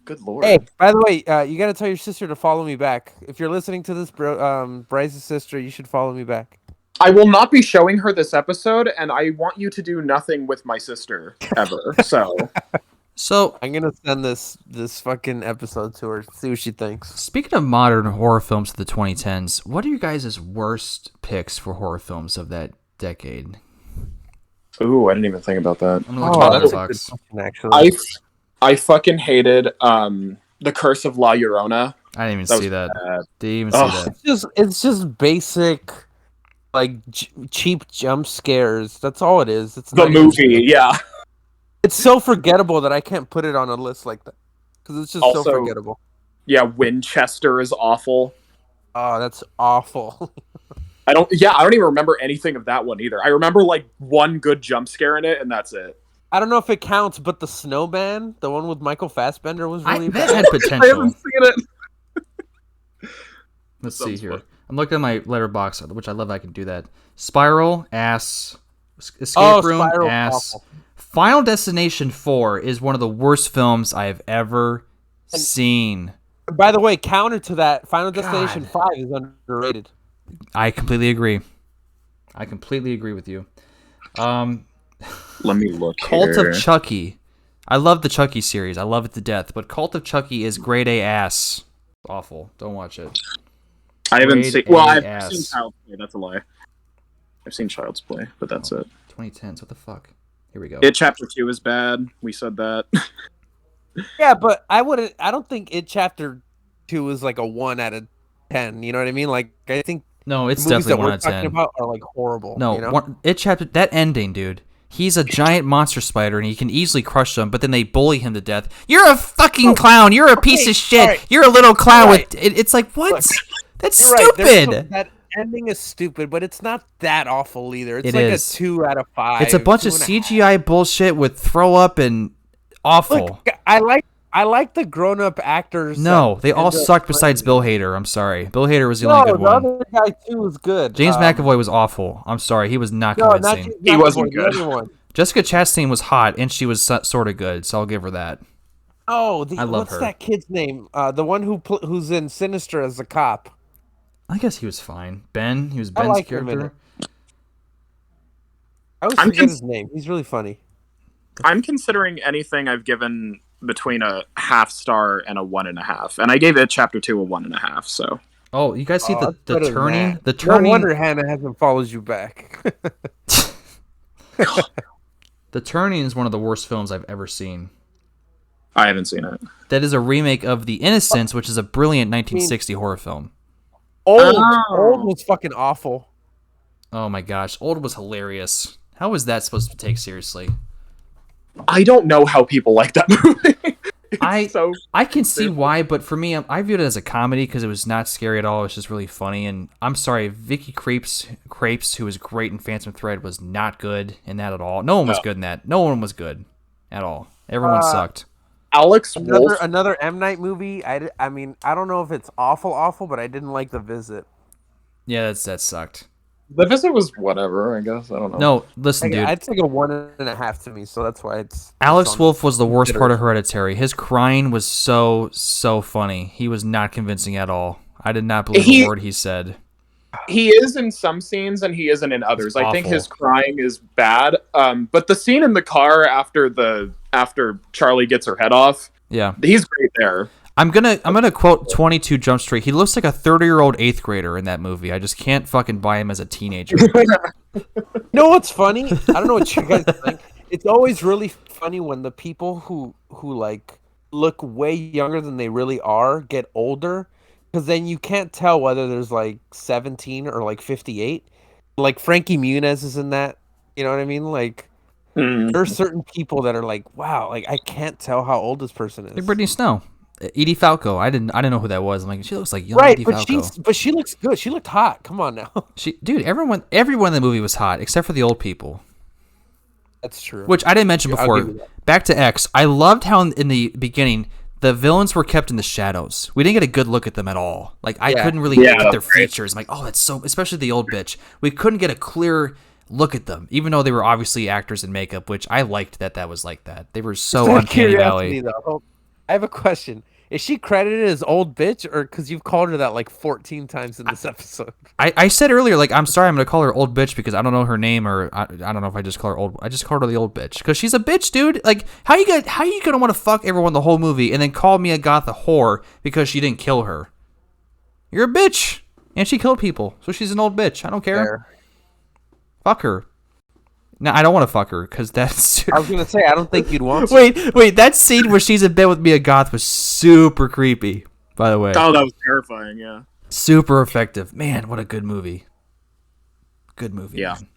Good lord. Hey, by the way, you got to tell your sister to follow me back. If you're listening to this, Bryce's sister, you should follow me back. I will not be showing her this episode, and I want you to do nothing with my sister, ever, So I'm gonna send this fucking episode to her, see what she thinks. Speaking of modern horror films of the 2010s, what are you guys' worst picks for horror films of that decade? Ooh, I didn't even think about that. I'm gonna look at Letterboxd. Actually, I fucking hated The Curse of La Llorona. I didn't even see that. Didn't even see that. It's just basic, like cheap jump scares. That's all it is. It's the movie, yeah. It's so forgettable that I can't put it on a list like that because it's just so forgettable. Yeah, Winchester is awful. Oh, that's awful. I don't even remember anything of that one either. I remember like one good jump scare in it, and that's it. I don't know if it counts, but the Snowman, the one with Michael Fassbender, was really bad. That had potential. I haven't seen it. Let's see here. I'm looking at my letterbox, which I love. I can do that. Spiral, ass. Escape Room, Spiral, ass. awful. Final Destination 4 is one of the worst films I have ever seen. By the way, counter to that, Final Destination 5 is underrated. I completely agree. I completely agree with you. Let me look Cult here. of Chucky. I love the Chucky series. I love it to death. But Cult of Chucky is grade A ass. Awful. Don't watch it. I haven't Grade seen. Well, A I've ass. seen Child's Play. That's a lie. I've seen Child's Play, but that's it. 2010s. What the fuck? Here we go. It Chapter 2 is bad. We said that. Yeah, but I don't think It Chapter 2 is like a 1 out of 10. You know what I mean? Like, I think No, it's the movies definitely that 1 we're out of talking 10. about are like horrible. No, you know? It Chapter, that ending, dude. He's a giant monster spider and he can easily crush them, but then they bully him to death. You're a fucking clown. You're a piece of shit. right. You're a little clown Right. with. It's like, what? Look, That's You're right, stupid. that ending is stupid, but it's not that awful either. It's It like is. a 2 out of 5. It's a bunch of 2.5. CGI bullshit with throw up and awful. Look, I like the grown up actors. No, that they all end up sucked besides playing. Bill Hader. I'm sorry. Bill Hader was the No, only good the one. other guy too was good. James McAvoy was awful. I'm sorry. He was not No, not convincing. James He McAvoy, wasn't the good. other one. Jessica Chastain was hot, and she was sort of good, so I'll give her that. Oh, I love what's her. that kid's name? The one who's in Sinister as a cop. I guess he was fine. Ben, he was I Ben's like him in character. I always I'm forget cons- his name. He's really funny. I'm considering anything I've given between a half star and a 1.5, and I gave It Chapter 2 a 1.5. So Oh, you guys see Oh, the that's better than turning? that. The turning. No wonder Hannah hasn't followed you back. The Turning is one of the worst films I've ever seen. I haven't seen it. That is a remake of The Innocents, which is a brilliant 1960 horror film. Old Oh. was fucking awful. Oh my gosh, Old was hilarious. How was that supposed to be taken seriously? I don't know how people like that movie. I can see why, but for me, I viewed it as a comedy because it was not scary at all. It was just really funny. And I'm sorry, Vicky Krieps, who was great in Phantom Thread, was not good in that at all. No one was good in that. No one was good at all. Everyone sucked. Alex Wolff. Another M. Night movie. I mean, I don't know if it's awful, but I didn't like The Visit. Yeah, that sucked. The Visit was whatever, I guess. I don't know. No, listen, dude. I'd take a 1.5 to me, so that's why it's. Alex it's on Wolff was the worst consider- part of Hereditary. His crying was so funny. He was not convincing at all. I did not believe a word he said. He is in some scenes and he isn't in others. I think awful. his crying is bad. But the scene in the car after Charlie gets her head off, Yeah. he's great there. I'm gonna quote 22 Jump Street. He looks like a 30-year-old 8th grader in that movie. I just can't fucking buy him as a teenager. You know what's funny? I don't know what you guys think. It's always really funny when the people who like look way younger than they really are get older, because then you can't tell whether there's like 17 or like 58. Like Frankie Muniz is in that. You know what I mean? Like there are certain people that are like, wow, like I can't tell how old this person is. Like Brittany Snow, Edie Falco. I didn't know who that was. I'm like, she looks like young Right, Edie Falco. but she looks good. She looked hot. Come on now. Dude, everyone in the movie was hot except for the old people. That's true. Which I didn't mention I'll before. give you that. Back to X. I loved how in the beginning the villains were kept in the shadows. We didn't get a good look at them at all. Like I couldn't really Yeah, get their that's great. features. I'm like, oh, that's so. Especially the old bitch. We couldn't get a clear look at them, even though they were obviously actors in makeup. Which I liked that was like that. They were so Out of uncanny curiosity, valley. though, I have a question. Is she credited as old bitch, or because you've called her that like 14 times in this episode? I said earlier, like, I'm sorry, I'm gonna call her old bitch because I don't know her name, or I don't know if I just call her old. I just called her the old bitch because she's a bitch, dude. Like, how you gonna want to fuck everyone the whole movie and then call Mia Goth a whore because she didn't kill her? You're a bitch, and she killed people, so she's an old bitch. I don't care. Fair. Fuck her. No, I don't want to fuck her because that's. I was gonna say I don't think you'd want to. Wait, that scene where she's in bed with Mia Goth was super creepy. By the way, Oh, that was terrifying, yeah. super effective. Man, what a good movie. Good movie. Yeah. Man.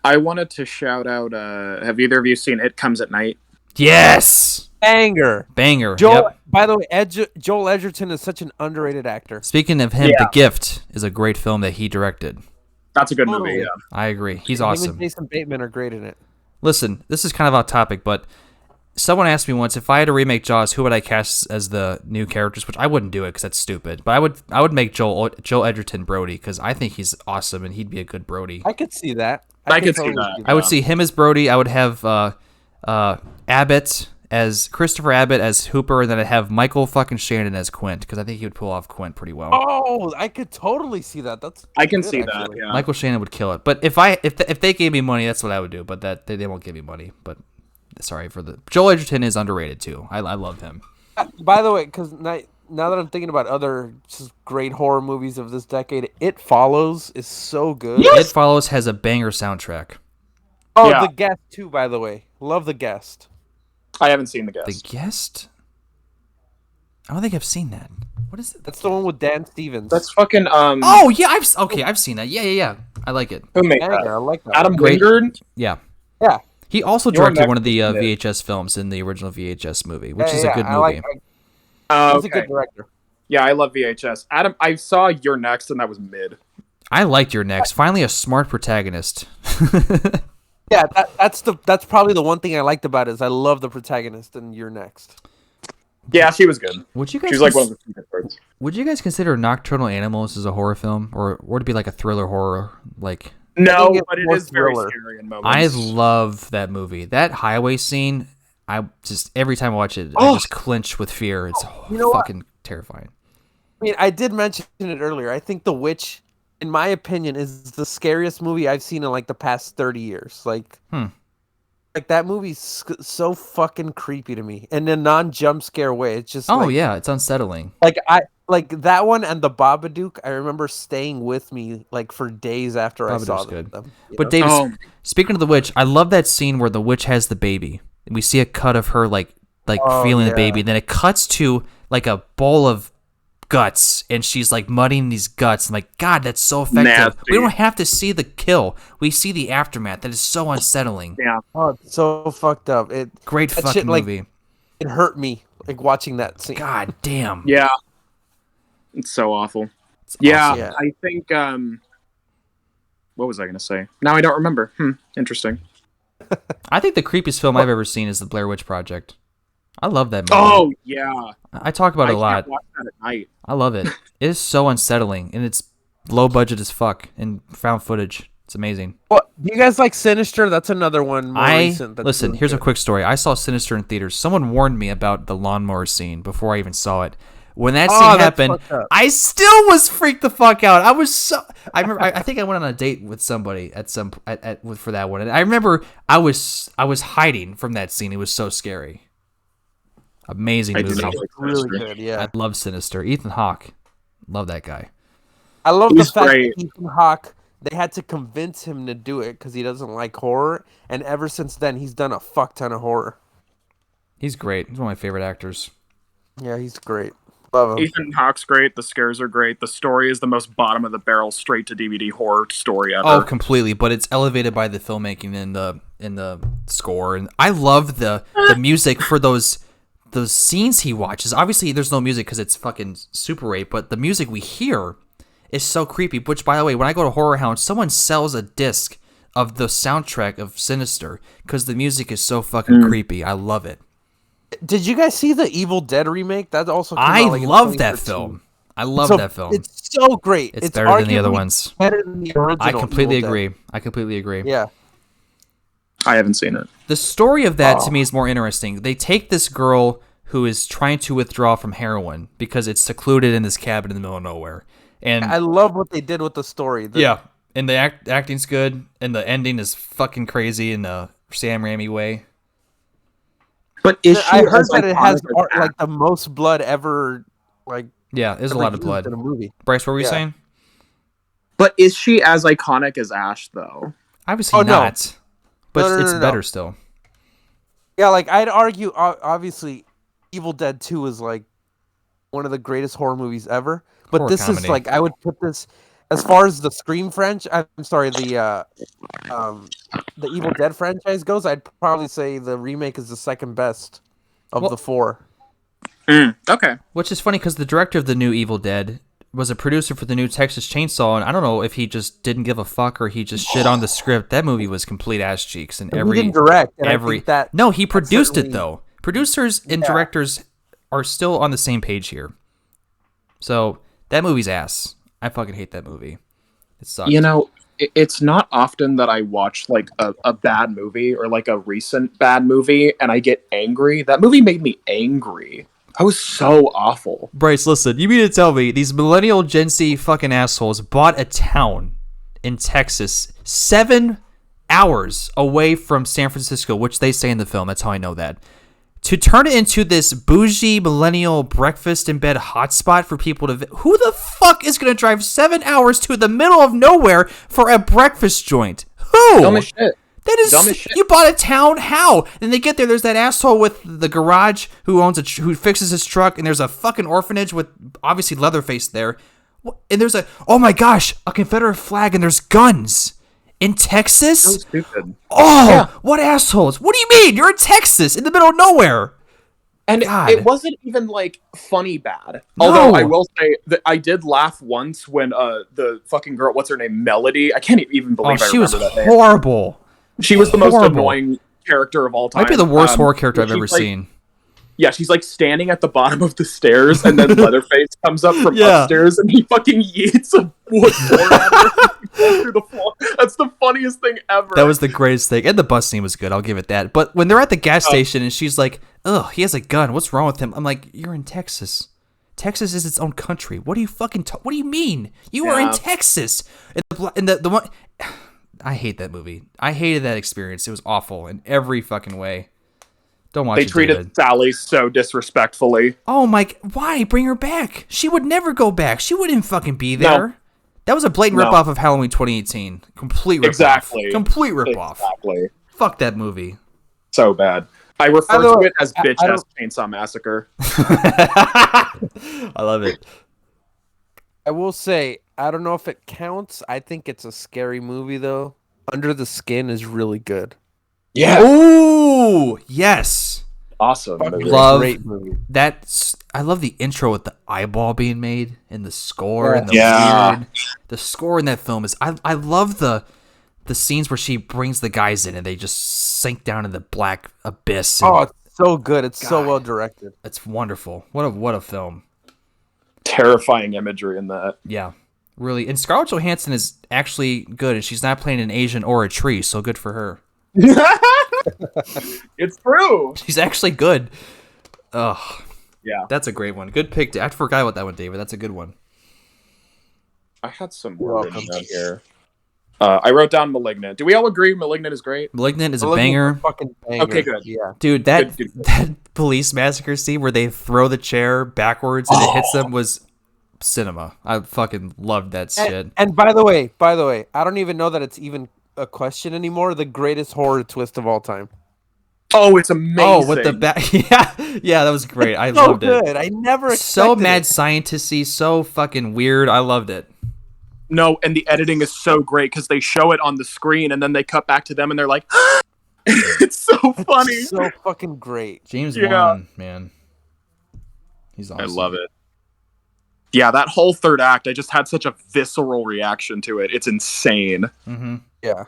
I wanted to shout out, have either of you seen It Comes at Night? Yes. Banger. Banger. Yep. By the way, Joel Edgerton is such an underrated actor. Speaking of him, Yeah. The Gift is a great film that he directed. That's a good Totally. movie, yeah. I agree. He's Him awesome. and Jason Bateman are great in it. Listen, this is kind of off topic, but someone asked me once if I had to remake Jaws, who would I cast as the new characters? Which I wouldn't do it because that's stupid. But I would make Joel Edgerton Brodey because I think he's awesome and he'd be a good Brodey. I could see that. I could see that. I would see him as Brodey. I would have Abbott as Christopher Abbott as Hooper, and then I'd have Michael fucking Shannon as Quint because I think he would pull off Quint pretty well. Oh, I could totally see that. I can see that. Yeah. Michael Shannon would kill it. But if they gave me money, that's what I would do. But that they won't give me money. But sorry for the Joel Edgerton is underrated too. I love him. By the way, because now that I'm thinking about other just great horror movies of this decade, It Follows is so good. It Follows has a banger soundtrack. Oh, Yeah. The Guest too. By the way, love The Guest. I haven't seen The Guest. The Guest? I don't think I've seen that. What is it? That's the one with Dan Stevens. That's fucking Oh yeah, I've seen that. Yeah. I like it. who made Yeah, that? I like that. Adam Great. Wingard. Yeah. Yeah. He also You're directed next, one of the isn't it? VHS films in the original VHS movie, which Yeah, is a good I movie. He's a Okay. good director. Yeah, I love VHS. Adam, I saw You're Next, and that was mid. I liked Your Next. Finally, a smart protagonist. Yeah, that's probably the one thing I liked about it is I love the protagonist and You're Next. Yeah, she was good. Would you She guys? was like one of the few parts. Would you guys consider Nocturnal Animals as a horror film, or would it be like a thriller horror? Like, No, think it's but it more is very thriller. scary in I moments. love that movie. That highway scene. I just every time I watch it, I just clinch with fear. It's You know what? fucking terrifying. I mean, I did mention it earlier. I think The Witch, in my opinion, is the scariest movie I've seen in like the past 30 years. Like that movie's so fucking creepy to me, in a non-jump scare way. It's just Yeah, it's unsettling. like that one and The Babadook. I remember staying with me like for days after I saw Babadook's good. them. you But know? Davis, Oh. speaking of the witch, I love that scene where the witch has the baby. And we see a cut of her like feeling the yeah. baby. Then it cuts to like a bowl of guts, and she's like mudding these guts. I'm like, God, that's so effective. Nasty. We don't have to see the kill. We see the aftermath. That is so unsettling. Yeah. Oh, it's so fucked up. Great That fucking shit, like, movie. It hurt me like watching that scene. God damn. Yeah. It's so awful. Yeah, awesome. Yeah. I think what was I gonna say? Now I don't remember. Interesting. I think the creepiest film I've ever seen is The Blair Witch Project. I love that movie. Oh yeah. I talk about it a I lot. can't watch that at night. I love it. It is so unsettling, and it's low budget as fuck and found footage. It's amazing. What, do you guys like Sinister? That's another one more recent. That's Listen, really here's a good. quick story. I saw Sinister in theaters. Someone warned me about the lawnmower scene before I even saw it. When that scene that's happened, fucked up. I still was freaked the fuck out. I was so. I remember. I think I went on a date with somebody for that one, and I remember I was hiding from that scene. It was so scary. Amazing I do movie. not like really Sinister. good. Yeah, I love Sinister. Ethan Hawke, love that guy. I love the He's fact great. that Ethan Hawke. They had to convince him to do it because he doesn't like horror, and ever since then, he's done a fuck ton of horror. He's great. He's one of my favorite actors. Yeah, he's great. Love him. Ethan Hawke's great. The scares are great. The story is the most bottom of the barrel, straight to DVD horror story ever. Oh, completely. But it's elevated by the filmmaking and the score, and I love the music for those scenes he watches. Obviously, there's no music because it's fucking Super 8, but the music we hear is so creepy. Which, by the way, when I go to Horror Hound, someone sells a disc of the soundtrack of Sinister because the music is so fucking creepy. I love it. Did you guys see the Evil Dead remake? That also came I out, like, in love that 2013. film. I love So, that film. It's so great. It's better than the other arguably ones. Better than the original. I completely Evil Dead. agree. I completely agree. Yeah. I haven't seen it. The story of that to me is more interesting. They take this girl who is trying to withdraw from heroin because it's secluded in this cabin in the middle of nowhere. And I love what they did with the story. yeah, and the acting's good, and the ending is fucking crazy in the Sam Raimi way. But is she I heard as that it has iconic as like the most blood ever. Like Yeah, there's a ever lot of used blood. in a movie. Bryce, what were you Yeah. saying? But is she as iconic as Ash though? Obviously Oh, no. not, but No, it's no. better still. Yeah, like I'd argue, obviously, Evil Dead 2 is like one of the greatest horror movies ever. But Horror this comedy. is like I would put this as far as the Scream franchise. I'm sorry, the Evil Dead franchise goes. I'd probably say the remake is the second best of Well- the four. Okay. Which is funny because the director of the new Evil Dead was a producer for the new Texas Chainsaw, and I don't know if he just didn't give a fuck or he just shit on the script. That movie was complete ass cheeks, and He didn't direct. And I every think that no, he produced it certainly- though. Producers and directors are still on the same page here. So that movie's ass. I fucking hate that movie. It sucks. You know, it's not often that I watch like a bad movie or like a recent bad movie and I get angry. That movie made me angry. That was so awful. Bryce, listen, you mean to tell me these millennial Gen Z fucking assholes bought a town in Texas 7 hours away from San Francisco, which they say in the film, that's how I know that, to turn it into this bougie millennial breakfast in bed hotspot for people to... Who the fuck is going to drive 7 hours to the middle of nowhere for a breakfast joint? Who? Dumb as shit. That is... Dumb as shit. You bought a town? How? And they get there, there's that asshole with the garage who who fixes his truck, and there's a fucking orphanage with obviously Leatherface there. And there's oh my gosh, a Confederate flag, and there's guns. In Texas? So stupid. Oh, yeah. What assholes. What do you mean? You're in Texas, in the middle of nowhere. And God. it wasn't even like funny bad. No. Although I will say that I did laugh once when the fucking girl, what's her name, Melody? I can't even believe I she was remember that name. horrible. She was the most annoying character of all time. Might be the worst horror character I've ever seen. Yeah, she's like standing at the bottom of the stairs, and then Leatherface comes up from upstairs, and he fucking yeets a wood board at her through the floor. That's the funniest thing ever. That was the greatest thing. And the bus scene was good, I'll give it that. But when they're at the gas station, and she's like, ugh, he has a gun. What's wrong with him? I'm like, you're in Texas. Texas is its own country. What do you fucking... what do you mean? You are in Texas. And the one... I hate that movie. I hated that experience. It was awful in every fucking way. Don't watch it, They treated David. Sally so disrespectfully. Oh my... Why? Bring her back. She would never go back. She wouldn't fucking be there. No. That was a blatant ripoff of Halloween 2018. Complete ripoff. Exactly. Complete ripoff. Exactly. Fuck that movie. So bad. I refer to it as bitch-ass Chainsaw Massacre. I love it. I will say, I don't know if it counts. I think it's a scary movie, though. Under the Skin is really good. Yeah. Ooh, yes. Awesome. Great movie. I love the intro with the eyeball being made and the score and the weird. The score in that film is... I love the scenes where she brings the guys in and they just sink down in the black abyss. Oh, it's so good. It's so well directed. It's wonderful. What a film. Terrifying imagery in that. Yeah, really. And Scarlett Johansson is actually good, and she's not playing an Asian or a tree, so good for her. It's true. She's actually good. Ugh. Yeah. That's a great one. Good pick. I forgot about that one, David. That's a good one. I had some more written down here. I wrote down Malignant. Do we all agree Malignant is great? Malignant is a banger. Fucking banger. Okay, good. Yeah. Dude, that police massacre scene where they throw the chair backwards and it hits them was cinema. I fucking loved that shit. And by the way, I don't even know that it's even a question anymore. The greatest horror twist of all time. Oh, it's amazing. Oh, with the back. Yeah, that was great. I loved it. So good. I never expected so mad scientisty, so fucking weird. I loved it. No, and the editing is so great because they show it on the screen and then they cut back to them and they're like, it's so funny. It's so fucking great. James Wan, man. He's awesome. I love it. Yeah, that whole third act, I just had such a visceral reaction to it. It's insane. Mm-hmm. Yeah.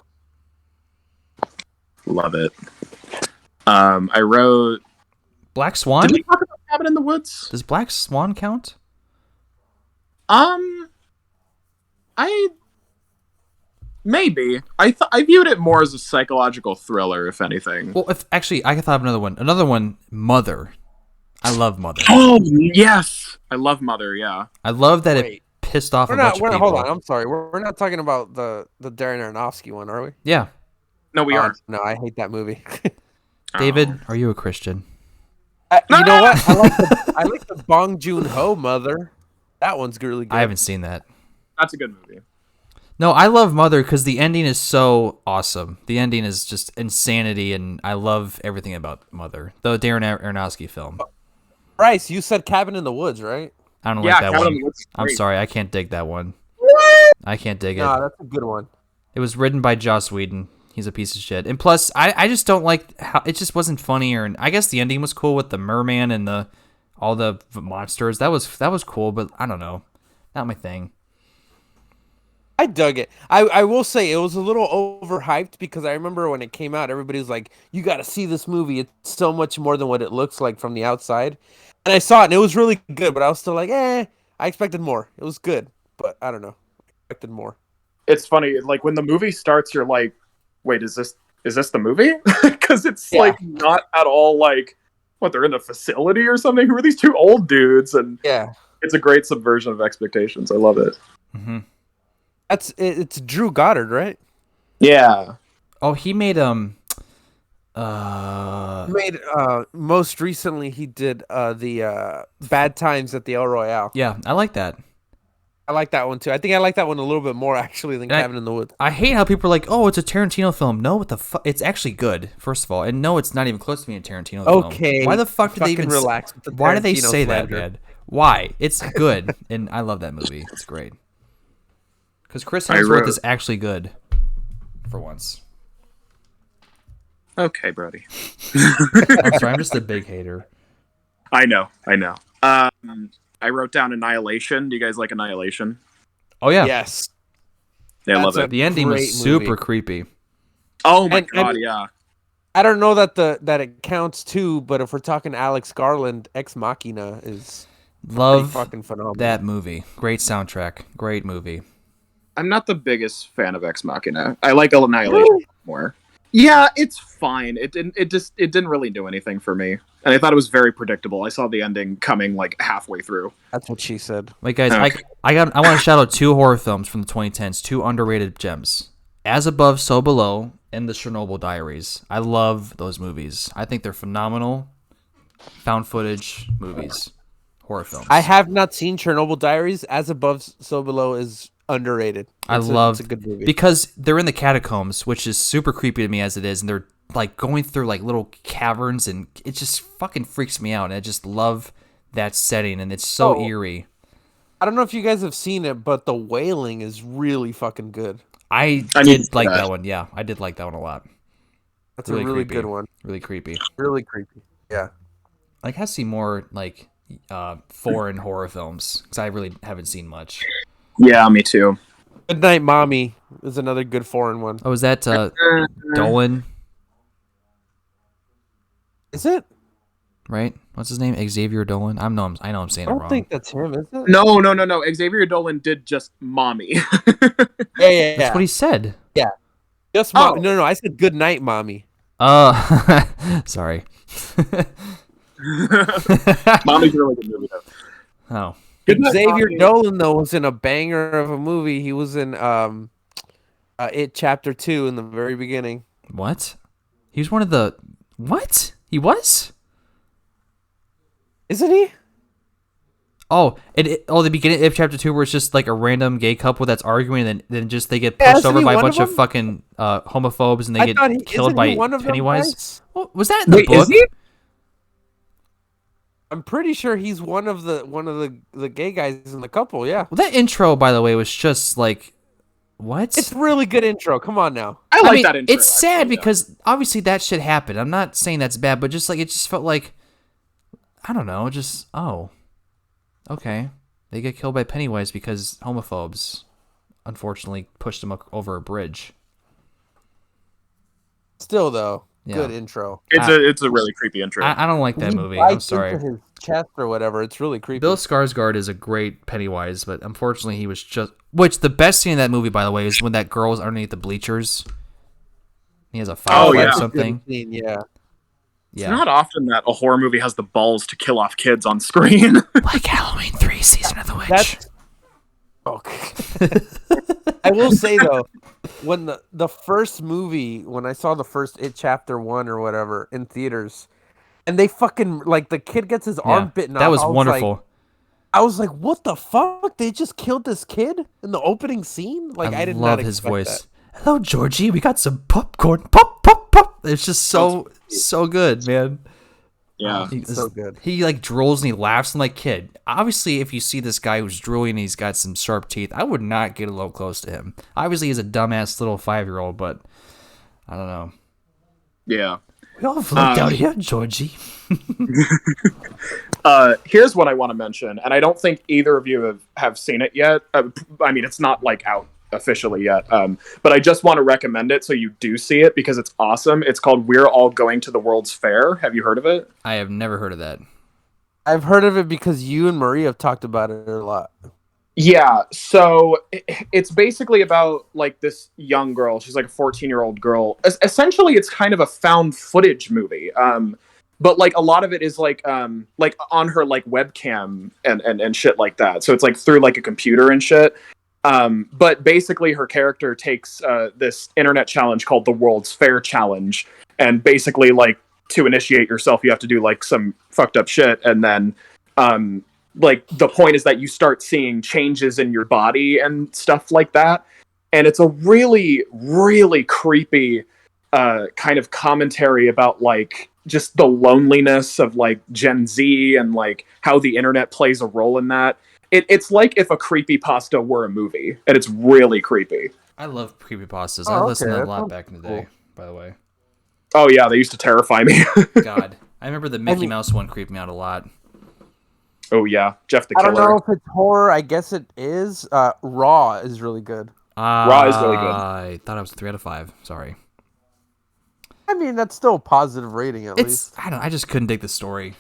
Love it. I wrote... Black Swan? Did we talk about Cabin in the Woods? Does Black Swan count? Maybe. I viewed it more as a psychological thriller, if anything. Well, actually, I thought of another one. Another one, Mother. I love Mother. Oh, yes. I love Mother, yeah. I love that it pissed off a bunch of people. Hold on, I'm sorry. We're not talking about the Darren Aronofsky one, are we? Yeah. No, we aren't. No, I hate that movie. David, are you a Christian? You know what? I like the Bong Joon-ho Mother. That one's really good. I haven't seen that. That's a good movie. No, I love Mother because the ending is so awesome. The ending is just insanity, and I love everything about Mother. The Darren Aronofsky film. Bryce, you said Cabin in the Woods, right? I don't like that Cabin one. in the Woods is I'm great. sorry, I can't dig that one. I can't dig it. No, that's a good one. It was written by Joss Whedon. He's a piece of shit. And plus, I just don't like how it just wasn't funny. And I guess the ending was cool with the merman and all the monsters. That was cool, but I don't know, not my thing. I dug it. I will say it was a little overhyped because I remember when it came out, everybody was like, "You got to see this movie. It's so much more than what it looks like from the outside." And I saw it, and it was really good. But I was still like, "Eh." I expected more. It was good, but I don't know. I expected more. It's funny, like when the movie starts, you're like, "Wait, is this the movie?" Because it's like not at all like what they're in a facility or something. Who are these two old dudes? And it's a great subversion of expectations. I love it. Mm-hmm. It's Drew Goddard, right? Yeah. Oh, he made most recently he did the Bad Times at the El Royale. Yeah, I like that. I like that one too. I think I like that one a little bit more actually than Cabin in the Woods. I hate how people are like, "Oh, it's a Tarantino film." No, what the fuck? It's actually good. First of all, and no, it's not even close to being a Tarantino film. Okay. Why the fuck did they even relax? Why do they say that, man? Why? It's good, and I love that movie. It's great. Because Chris Hemsworth is actually good, for once. Okay, Brodey. I'm sorry, I'm just a big hater. I know. I wrote down Annihilation. Do you guys like Annihilation? Oh yeah. Yes. Yeah, I love it. The ending was super creepy. Oh my god, yeah. I don't know that it counts too, but if we're talking Alex Garland, Ex Machina is love fucking phenomenal. That movie. Great soundtrack. Great movie. I'm not the biggest fan of Ex Machina. I like Annihilation more. Yeah, it's fine. It didn't really do anything for me. And I thought it was very predictable. I saw the ending coming like halfway through. That's what she said. Wait, guys, okay. I want to shout out 2 horror films from the 2010s, 2 underrated gems. As Above, So Below, and The Chernobyl Diaries. I love those movies. I think they're phenomenal found footage movies, horror films. I have not seen Chernobyl Diaries. As Above, So Below is underrated. It's a good movie because they're in the catacombs, which is super creepy to me as it is, and they're like going through like little caverns, and it just fucking freaks me out. And I just love that setting, and it's so eerie. I don't know if you guys have seen it, but The Wailing is really fucking good. I did like that one. Yeah, I did like that one a lot. That's really a really good one. Really creepy. Really creepy. Yeah. I have to see more like foreign horror films because I really haven't seen much. Yeah, me too. Good Night, Mommy is another good foreign one. Oh, is that Dolan? Is it? Right? What's his name? Xavier Dolan? I know I'm saying it wrong. I don't think that's him, is it? No. Xavier Dolan did just Mommy. Yeah. That's what he said. Yeah. Just Mommy. No, I said Good Night, Mommy. Sorry. Mommy's a really good movie, though. Oh. Xavier Dolan, though, was in a banger of a movie. He was in It Chapter 2 in the very beginning. What? He was one of the... What? He was? Isn't he? Oh, the beginning of Chapter 2 where it's just like a random gay couple that's arguing and then just they get pushed over by a bunch of fucking homophobes and they get killed by Pennywise. Well, was that in the book? Is he? I'm pretty sure he's one of the gay guys in the couple, yeah. Well, that intro, by the way, was just like, what? It's a really good intro. Come on now. I like that intro. It's sad because obviously that shit happened. I'm not saying that's bad, but just like it just felt like, I don't know, just, oh, okay. They get killed by Pennywise because homophobes, unfortunately, pushed them over a bridge. Still, though. Yeah. Good intro. It's a really creepy intro. I don't like that movie. I'm sorry. Into his chest or whatever. It's really creepy. Bill Skarsgård is a great Pennywise, but unfortunately he was just... Which, the best scene in that movie, by the way, is when that girl's underneath the bleachers. He has a fire or something. Yeah. It's not often that a horror movie has the balls to kill off kids on screen. Like Halloween 3, Season of the Witch. Okay. I will say, though, when the first movie, when I saw the first It Chapter 1 or whatever in theaters, and they fucking, like, the kid gets his arm bitten off. That was wonderful. I was like, what the fuck? They just killed this kid in the opening scene? Like, I did not love expect his voice. That. Hello, Georgie. We got some popcorn. Pop, pop, pop. It's just so good, man. Yeah, he's so good. He like drools and he laughs. I'm like, kid, obviously if you see this guy who's drooling and he's got some sharp teeth, I would not get a little close to him. Obviously he's a dumbass little 5-year-old, but I don't know. Yeah. We all float out here, Georgie. Here's what I want to mention, and I don't think either of you have seen it yet. I mean, it's not like out officially yet. But I just want to recommend it so you do see it because it's awesome. It's called We're All Going to the World's Fair. Have you heard of it? I have never heard of that. I've heard of it because you and Marie have talked about it a lot. Yeah, so it's basically about like this young girl. She's like a 14-year-old girl. Essentially, it's kind of a found footage movie. But like a lot of it is like on her like webcam and shit like that. So it's like through like a computer and shit. But basically, her character takes this internet challenge called the World's Fair Challenge, and basically like to initiate yourself, you have to do like some fucked up shit, and then like the point is that you start seeing changes in your body and stuff like that. And it's a really, really creepy kind of commentary about like just the loneliness of like Gen Z and like how the internet plays a role in that. It's like if a creepypasta were a movie, and it's really creepy. I love creepypastas. I listened to them a lot back in the day, by the way. Oh yeah, they used to terrify me. God. I remember the Mickey Mouse one creeped me out a lot. Oh yeah, Jeff the Killer. I don't know if it's horror. I guess it is. Raw is really good. Raw is really good. I thought it was 3 out of 5. Sorry. I mean, that's still a positive rating at least. I just couldn't dig the story.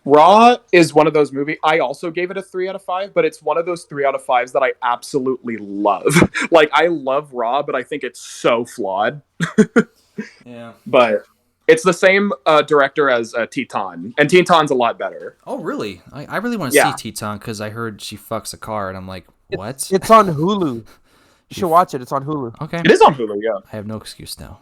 Raw is one of those movies. I also gave it a 3 out of 5, but it's one of those 3 out of 5s that I absolutely love. Like, I love Raw, but I think it's so flawed. Yeah. But it's the same director as Teton, and Teton's a lot better. Oh, really? I really want to see Teton because I heard she fucks a car, and I'm like, what? It's on Hulu. You should watch it. It's on Hulu. Okay. It is on Hulu, yeah. I have no excuse now.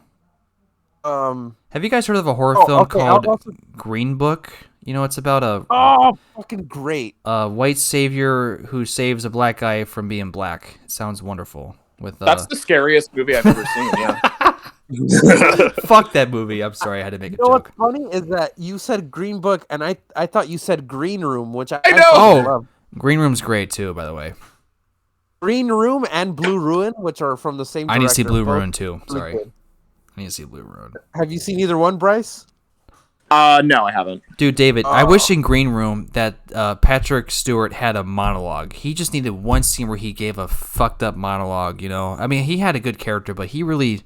Have you guys heard of a horror film called Green Book? You know, it's about a fucking great white savior who saves a black guy from being black. It sounds wonderful. That's the scariest movie I've ever seen. Yeah. Fuck that movie. I'm sorry, I had to make a joke. What's funny is that you said Green Book, and I thought you said Green Room, which I know. Love. Green Room's great too, by the way. Green Room and Blue Ruin, which are from the same director. I need to see Blue Ruin too. Sorry. I need to see Blue Ruin. Have you seen either one, Bryce? No, I haven't. Dude, David, I wish in Green Room that Patrick Stewart had a monologue. He just needed one scene where he gave a fucked up monologue, you know? I mean, he had a good character, but he really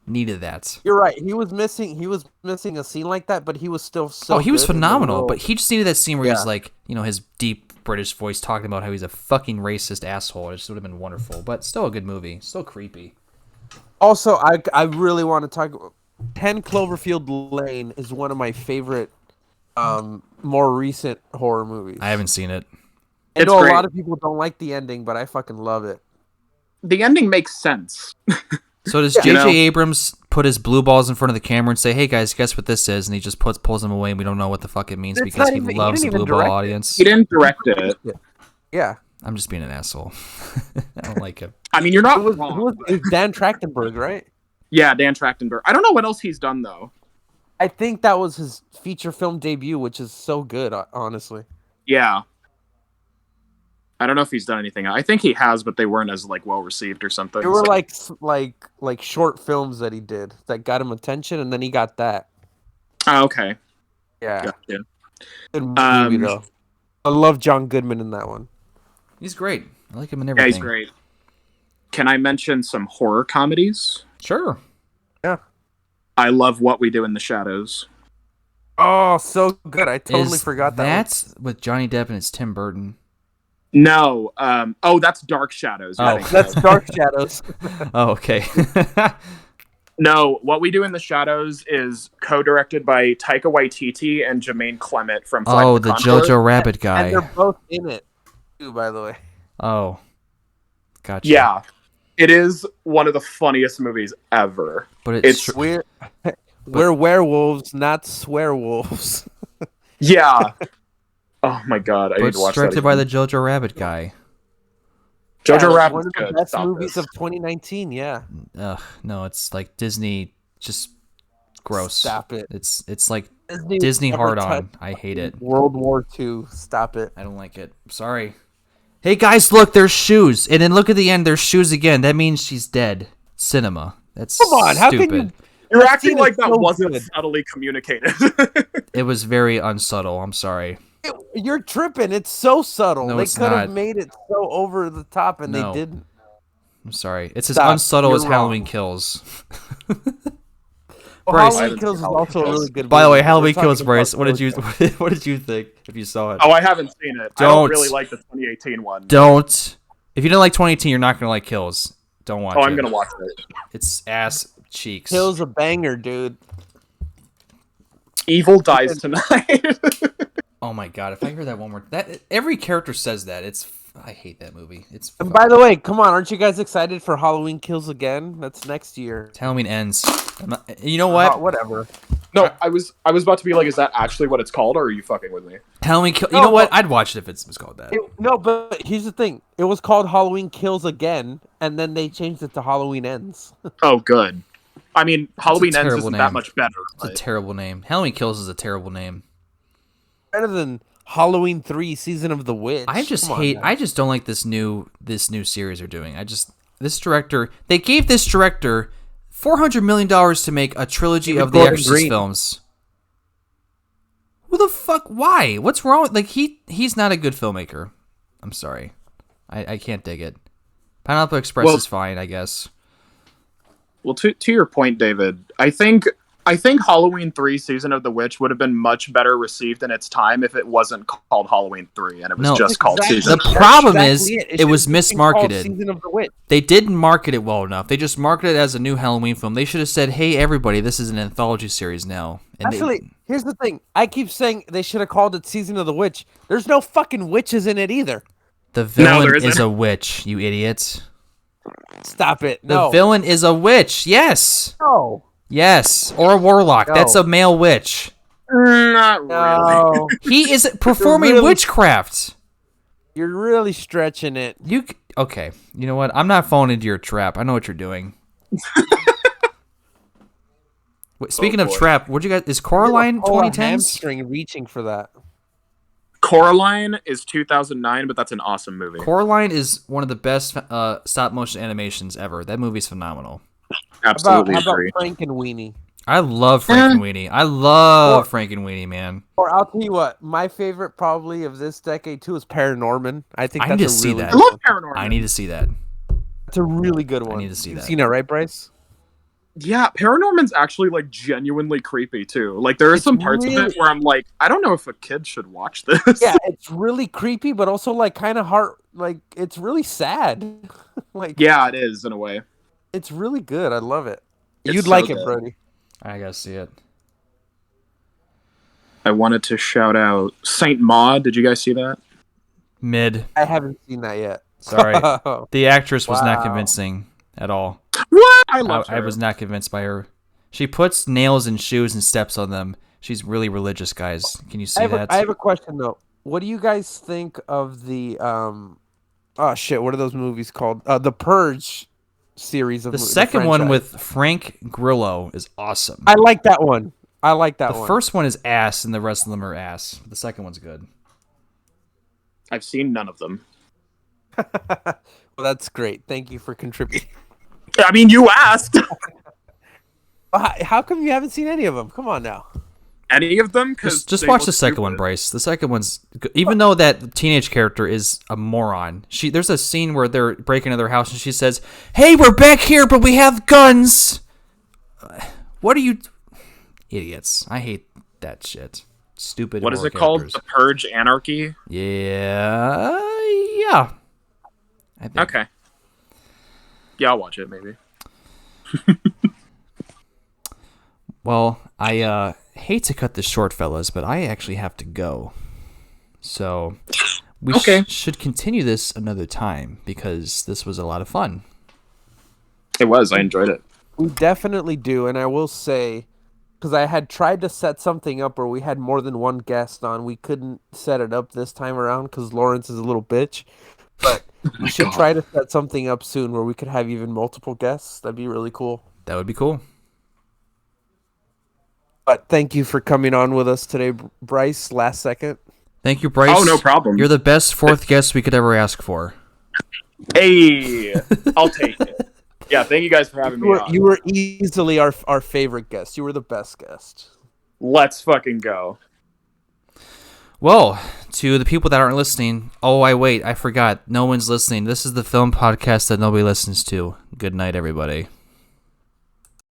needed that. You're right. He was missing a scene like that, but he was still so Oh, he was good phenomenal, but he just needed that scene where he's like, you know, his deep British voice talking about how he's a fucking racist asshole. It just would have been wonderful, but still a good movie. Still creepy. Also, I really want to talk 10 Cloverfield Lane is one of my favorite more recent horror movies. I haven't seen it. I know a lot of people don't like the ending, but I fucking love it. The ending makes sense. So does J.J. Abrams put his blue balls in front of the camera and say, hey guys, guess what this is? And he just pulls them away and we don't know what the fuck it means because he loves the blue ball audience. He didn't direct it. Yeah. I'm just being an asshole. I don't like him. I mean, you're not wrong. It was Dan Trachtenberg, right? Yeah, Dan Trachtenberg. I don't know what else he's done, though. I think that was his feature film debut, which is so good, honestly. Yeah. I don't know if he's done anything. I think he has, but they weren't as like well received or something. They were like short films that he did that got him attention, and then he got that. Oh, okay. Yeah. Gotcha. Good movie, though. I love John Goodman in that one. He's great. I like him in everything. Yeah, he's great. Can I mention some horror comedies? Sure. Yeah. I love What We Do in the Shadows. Oh, so good. I totally forgot that. That's with Johnny Depp and it's Tim Burton. No. That's Dark Shadows. Oh, that's Dark Shadows. Oh, okay. No, What We Do in the Shadows is co-directed by Taika Waititi and Jermaine Clement from Flight the Jojo Rabbit guy. And they're both in it, too, by the way. Oh. Gotcha. Yeah. It is one of the funniest movies ever. But we're werewolves, not swearwolves. Yeah. Oh my god, I need to watch that. Directed by the Jojo Rabbit guy. Jojo Rabbit's one of the good. best movies of 2019. Yeah. Ugh, no, it's like Disney. Just gross. Stop it. It's like Disney hard on. I hate it. World War II. Stop it. I don't like it. Sorry. Hey guys, look, there's shoes, and then look at the end. There's shoes again. That means she's dead. Cinema. That's come on. stupid. How can You're acting like that wasn't subtly communicated. It was very unsubtle. I'm sorry. You're tripping. It's so subtle. No, they it's could not. have made it so over the top, and they didn't. I'm sorry. It's as Stop. unsubtle You're as Halloween wrong. Kills. Well, Bryce. Halloween Kills is also a really good By the movie. way, Halloween We're Kills, talking Bryce. about What did you think if you saw it? Oh, I haven't seen it. I don't really like the 2018 one. Don't. If you didn't like 2018, you're not gonna like Kills. Don't watch it. Oh, I'm gonna watch it. It's ass cheeks. Kills a banger, dude. Evil dies tonight. Oh my god! If I hear that one more, that every character says that. I hate that movie. It's. And by the way, come on, aren't you guys excited for Halloween Kills again? That's next year. Halloween ends. You know what? Whatever. No, I was about to be like, is that actually what it's called, or are you fucking with me? Halloween Kills. You No, know what? but- I'd watch it if it was called that. No, but here's the thing. It was called Halloween Kills Again, and then they changed it to Halloween Ends. Oh, good. I mean, Halloween Ends terrible isn't name. that much better. It's a but- terrible name. Halloween Kills is a terrible name. Better than Halloween 3 Season of the Witch. I just Come on hate. now. I just don't like this new series they're doing. This director. They gave this director $400 million to make a trilogy of the Gordon Exorcist Green. films. Who the fuck? Why? What's wrong with he's not a good filmmaker. I'm sorry. I can't dig it. Pineapple Express is fine, I guess. Well, to your point, David, I think Halloween 3 Season of the Witch would have been much better received in its time if it wasn't called Halloween 3 and it was just called Season. The problem is it was mismarketed. Season of the Witch. They didn't market it well enough. They just marketed it as a new Halloween film. They should have said, "Hey, everybody, this is an anthology series now." And Actually, here's the thing. I keep saying they should have called it Season of the Witch. There's no fucking witches in it either. the villain there is isn't. a witch. You idiots. Stop it. The No. villain is a witch. Yes. No. Yes. Or a warlock. No. That's a male witch. Not really. No. He is performing really- witchcraft. You're really stretching it. Okay. You know what? I'm not falling into your trap. I know what you're doing. Wait, speaking of boy. trap, is Coraline Oh, a 2010s? hamstring reaching for that. Coraline is 2009, but that's an awesome movie. Coraline is one of the best stop motion animations ever. That movie's phenomenal. Absolutely How about agree. Frankenweenie? I love Frankenweenie. I love Frankenweenie, man. Or I'll tell you what, my favorite probably of this decade too is Paranorman. I think I that's need a to see really that. I love Paranormal. I need to see that. It's a really good one. need to see You've that. seen it, right, Bryce? Yeah, Paranorman's actually like genuinely creepy too. Like there are some parts of really- it where I'm like, I don't know if a kid should watch this. Yeah, it's really creepy, but also like kind of it's really sad. Like Yeah, it is in a way. it's really good. I love it. It's You'd so like it, good. Brodey. I gotta see it. I wanted to shout out Saint Maud. Did you guys see that? Mid. I haven't seen that yet. Sorry. The actress was not Wow. convincing at all. What? I love her. I was not convinced by her. She puts nails in shoes and steps on them. She's really religious, guys. Can you see that? I have a question though. What do you guys think of the oh shit, what are those movies called? The Purge series of the second one franchise. with Frank Grillo is awesome. I like that one. I like that The one. first one is ass, and the rest of them are ass. The second one's good. I've seen none of them. Well, that's great. Thank you for contributing. I mean, you asked. How come you haven't seen any of them? Come on now. Any of them? Because Just watch the second one, Bryce. The second one's good. Even though that teenage character is a moron. There's a scene where they're breaking into their house, and she says, "Hey, we're back here, but we have guns." What are you, idiots? I hate that shit. Stupid. What is horror it called? characters. The Purge Anarchy? Yeah. I think. Okay. Yeah, I'll watch it maybe. Well, I hate to cut this short, fellas, but I actually have to go. So we Okay. should continue this another time because this was a lot of fun. It was. I enjoyed it. We definitely do, and I will say, because I had tried to set something up where we had more than one guest on, we couldn't set it up this time around because Lawrence is a little bitch. But we should try to set something up soon where we could have even multiple guests. That'd be really cool. That would be cool. But thank you for coming on with us today, Bryce. Last second. Thank you, Bryce. Oh, no problem. You're the best fourth guest we could ever ask for. Hey, I'll take it. Yeah, thank you guys for having me on. You were easily our favorite guest. You were the best guest. Let's fucking go. Well, to the people that aren't listening, I forgot. No one's listening. This is the film podcast that nobody listens to. Good night, everybody.